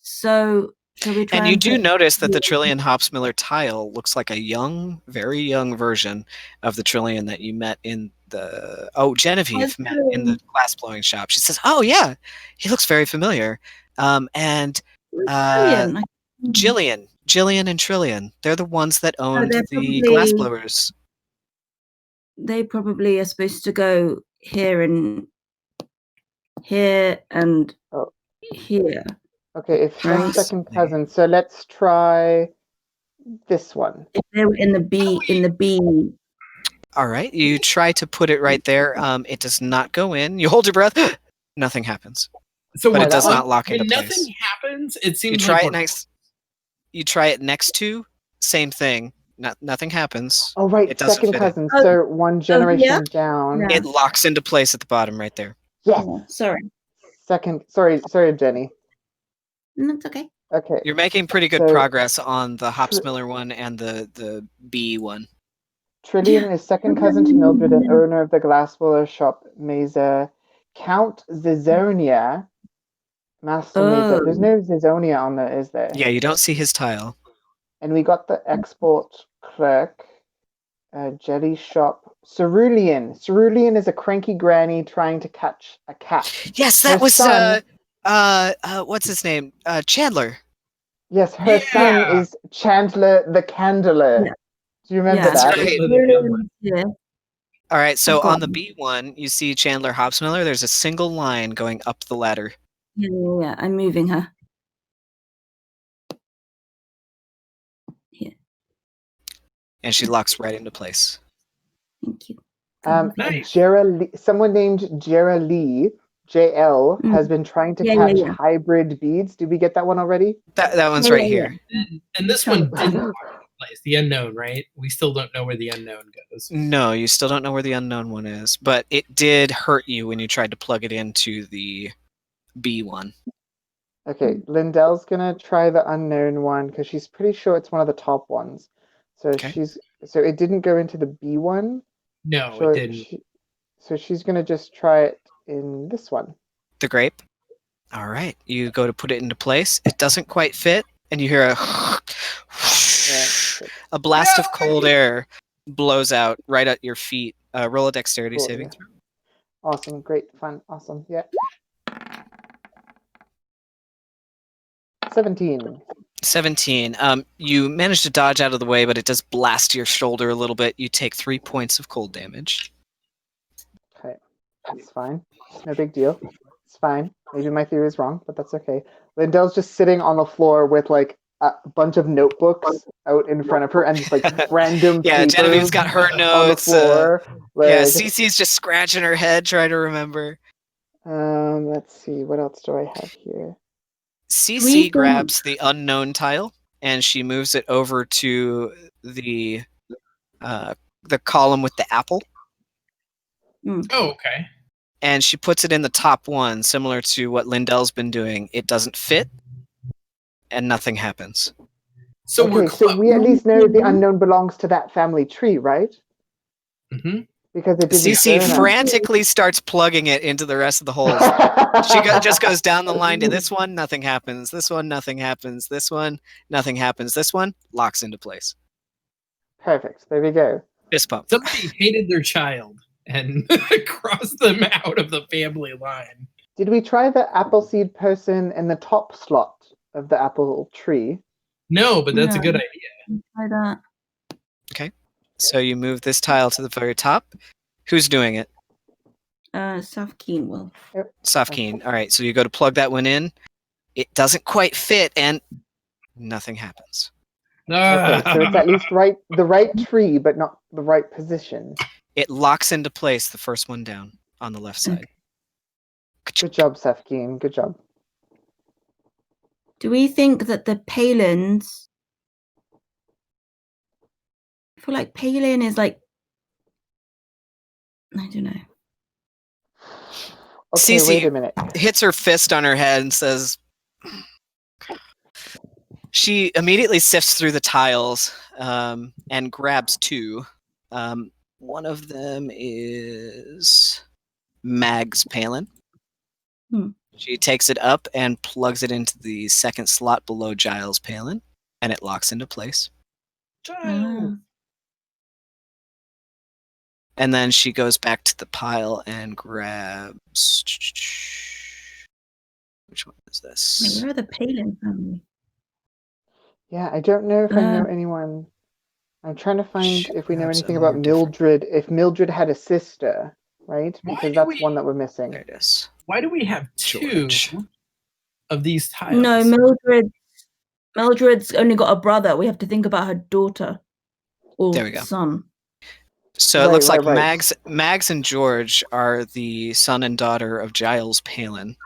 So and you do notice that the Trillian Hopsmiller tile looks like a very young version of the Trillian that you met in the Genevieve met in the glass blowing shop. She says, "Oh yeah, he looks very familiar." And Jillian and Trillian, they're the ones that owned the glass blowers. They probably are supposed to go here and here. Okay, if she's second cousin, so let's try this one. If they were in the B. All right, you try to put it right there. It does not go in. You hold your breath. Nothing happens. But it does not lock into place. Nothing happens. It seems you try it next. You try it next to same thing. Nothing happens. Oh right, second cousin. So one generation down. It locks into place at the bottom right there. Yes. Sorry. Sorry, Jenny. That's okay. Okay. You're making pretty good progress on the Hopsmiller one and the B one. Trillian is second cousin to Mildred and owner of the glassblower shop Mesa. Count Zizonia. Master Mesa. There's no Zizonia on there, is there? Yeah, you don't see his tile. And we got the export clerk. Jelly shop. Cerulean. Cerulean is a cranky granny trying to catch a cat. Yes, that was what's his name? Chandler. Yes, her son is Chandler the Candler. Yeah. Do you remember Yeah. that? Right. Yeah. All right, so I've got on the B1, you see Chandler Hopsmiller. There's a single line going up the ladder. Yeah. I'm moving her. Here. And she locks right into place. Thank you. Nice. Someone named Jera Lee, JL, has been trying to catch hybrid beads. Did we get that one already? That one's right here. And this one didn't lock into place. The unknown, right? We still don't know where the unknown goes. No, you still don't know where the unknown one is, but it did hurt you when you tried to plug it into the B1. Okay, Lindell's gonna try the unknown one because she's pretty sure it's one of the top ones. So so it didn't go into the B1. No, So it didn't. so she's gonna just try it in this one. The grape. All right, you go to put it into place. It doesn't quite fit, and you hear a blast of cold air blows out right at your feet. Roll a dexterity saving throw. Awesome, great, fun, awesome, yeah. 17. 17. You manage to dodge out of the way, but it does blast your shoulder a little bit. You take 3 points of cold damage. Okay, that's fine. No big deal. It's fine. Maybe my theory is wrong, but that's okay. Lindell's just sitting on the floor with like a bunch of notebooks out in front of her and just like random papers. Genevieve's got her notes. On the floor. Cece's just scratching her head trying to remember. Let's see. What else do I have here? Cece grabs the unknown tile and she moves it over to the column with the apple. Oh, okay. And she puts it in the top one, similar to what Lindell's been doing. It doesn't fit, and nothing happens. So we at least know the unknown belongs to that family tree, right? Mm-hmm. Because it didn't. Cece frantically starts plugging it into the rest of the holes. She just goes down the line to this one, nothing happens. This one, nothing happens. This one, nothing happens. This one locks into place. Perfect. There we go. Fist pump. Somebody hated their child and crossed them out of the family line. Did we try the Appleseed person in the top slot of the apple tree? No, but that's a good idea. Try that. Okay. So you move this tile to the very top. Who's doing it? Safkeen will. Safkeen. All right. So you go to plug that one in. It doesn't quite fit, and nothing happens. Okay, so it's at least the right tree, but not the right position. It locks into place, the first one down on the left side. Good job, Safkeen. Good job. Do we think that the Palins... I feel like Palin is like... I don't know. Okay, Cece wait a minute. Hits her fist on her head and says... She immediately sifts through the tiles and grabs two. One of them is Mag's Palin. She takes it up and plugs it into the second slot below Giles' Palin, and it locks into place. Giles. And then she goes back to the pile and grabs... Which one is this? Where are the Palin family? Yeah, I don't know if I know anyone. I'm trying to find if we know anything about Mildred. If Mildred had a sister, right? Because that's one that we're missing. There it is. Why do we have two of these tiles? No, Mildred's only got a brother. We have to think about her daughter or there we go. son. So it looks like Mags and George are the son and daughter of Giles Palin.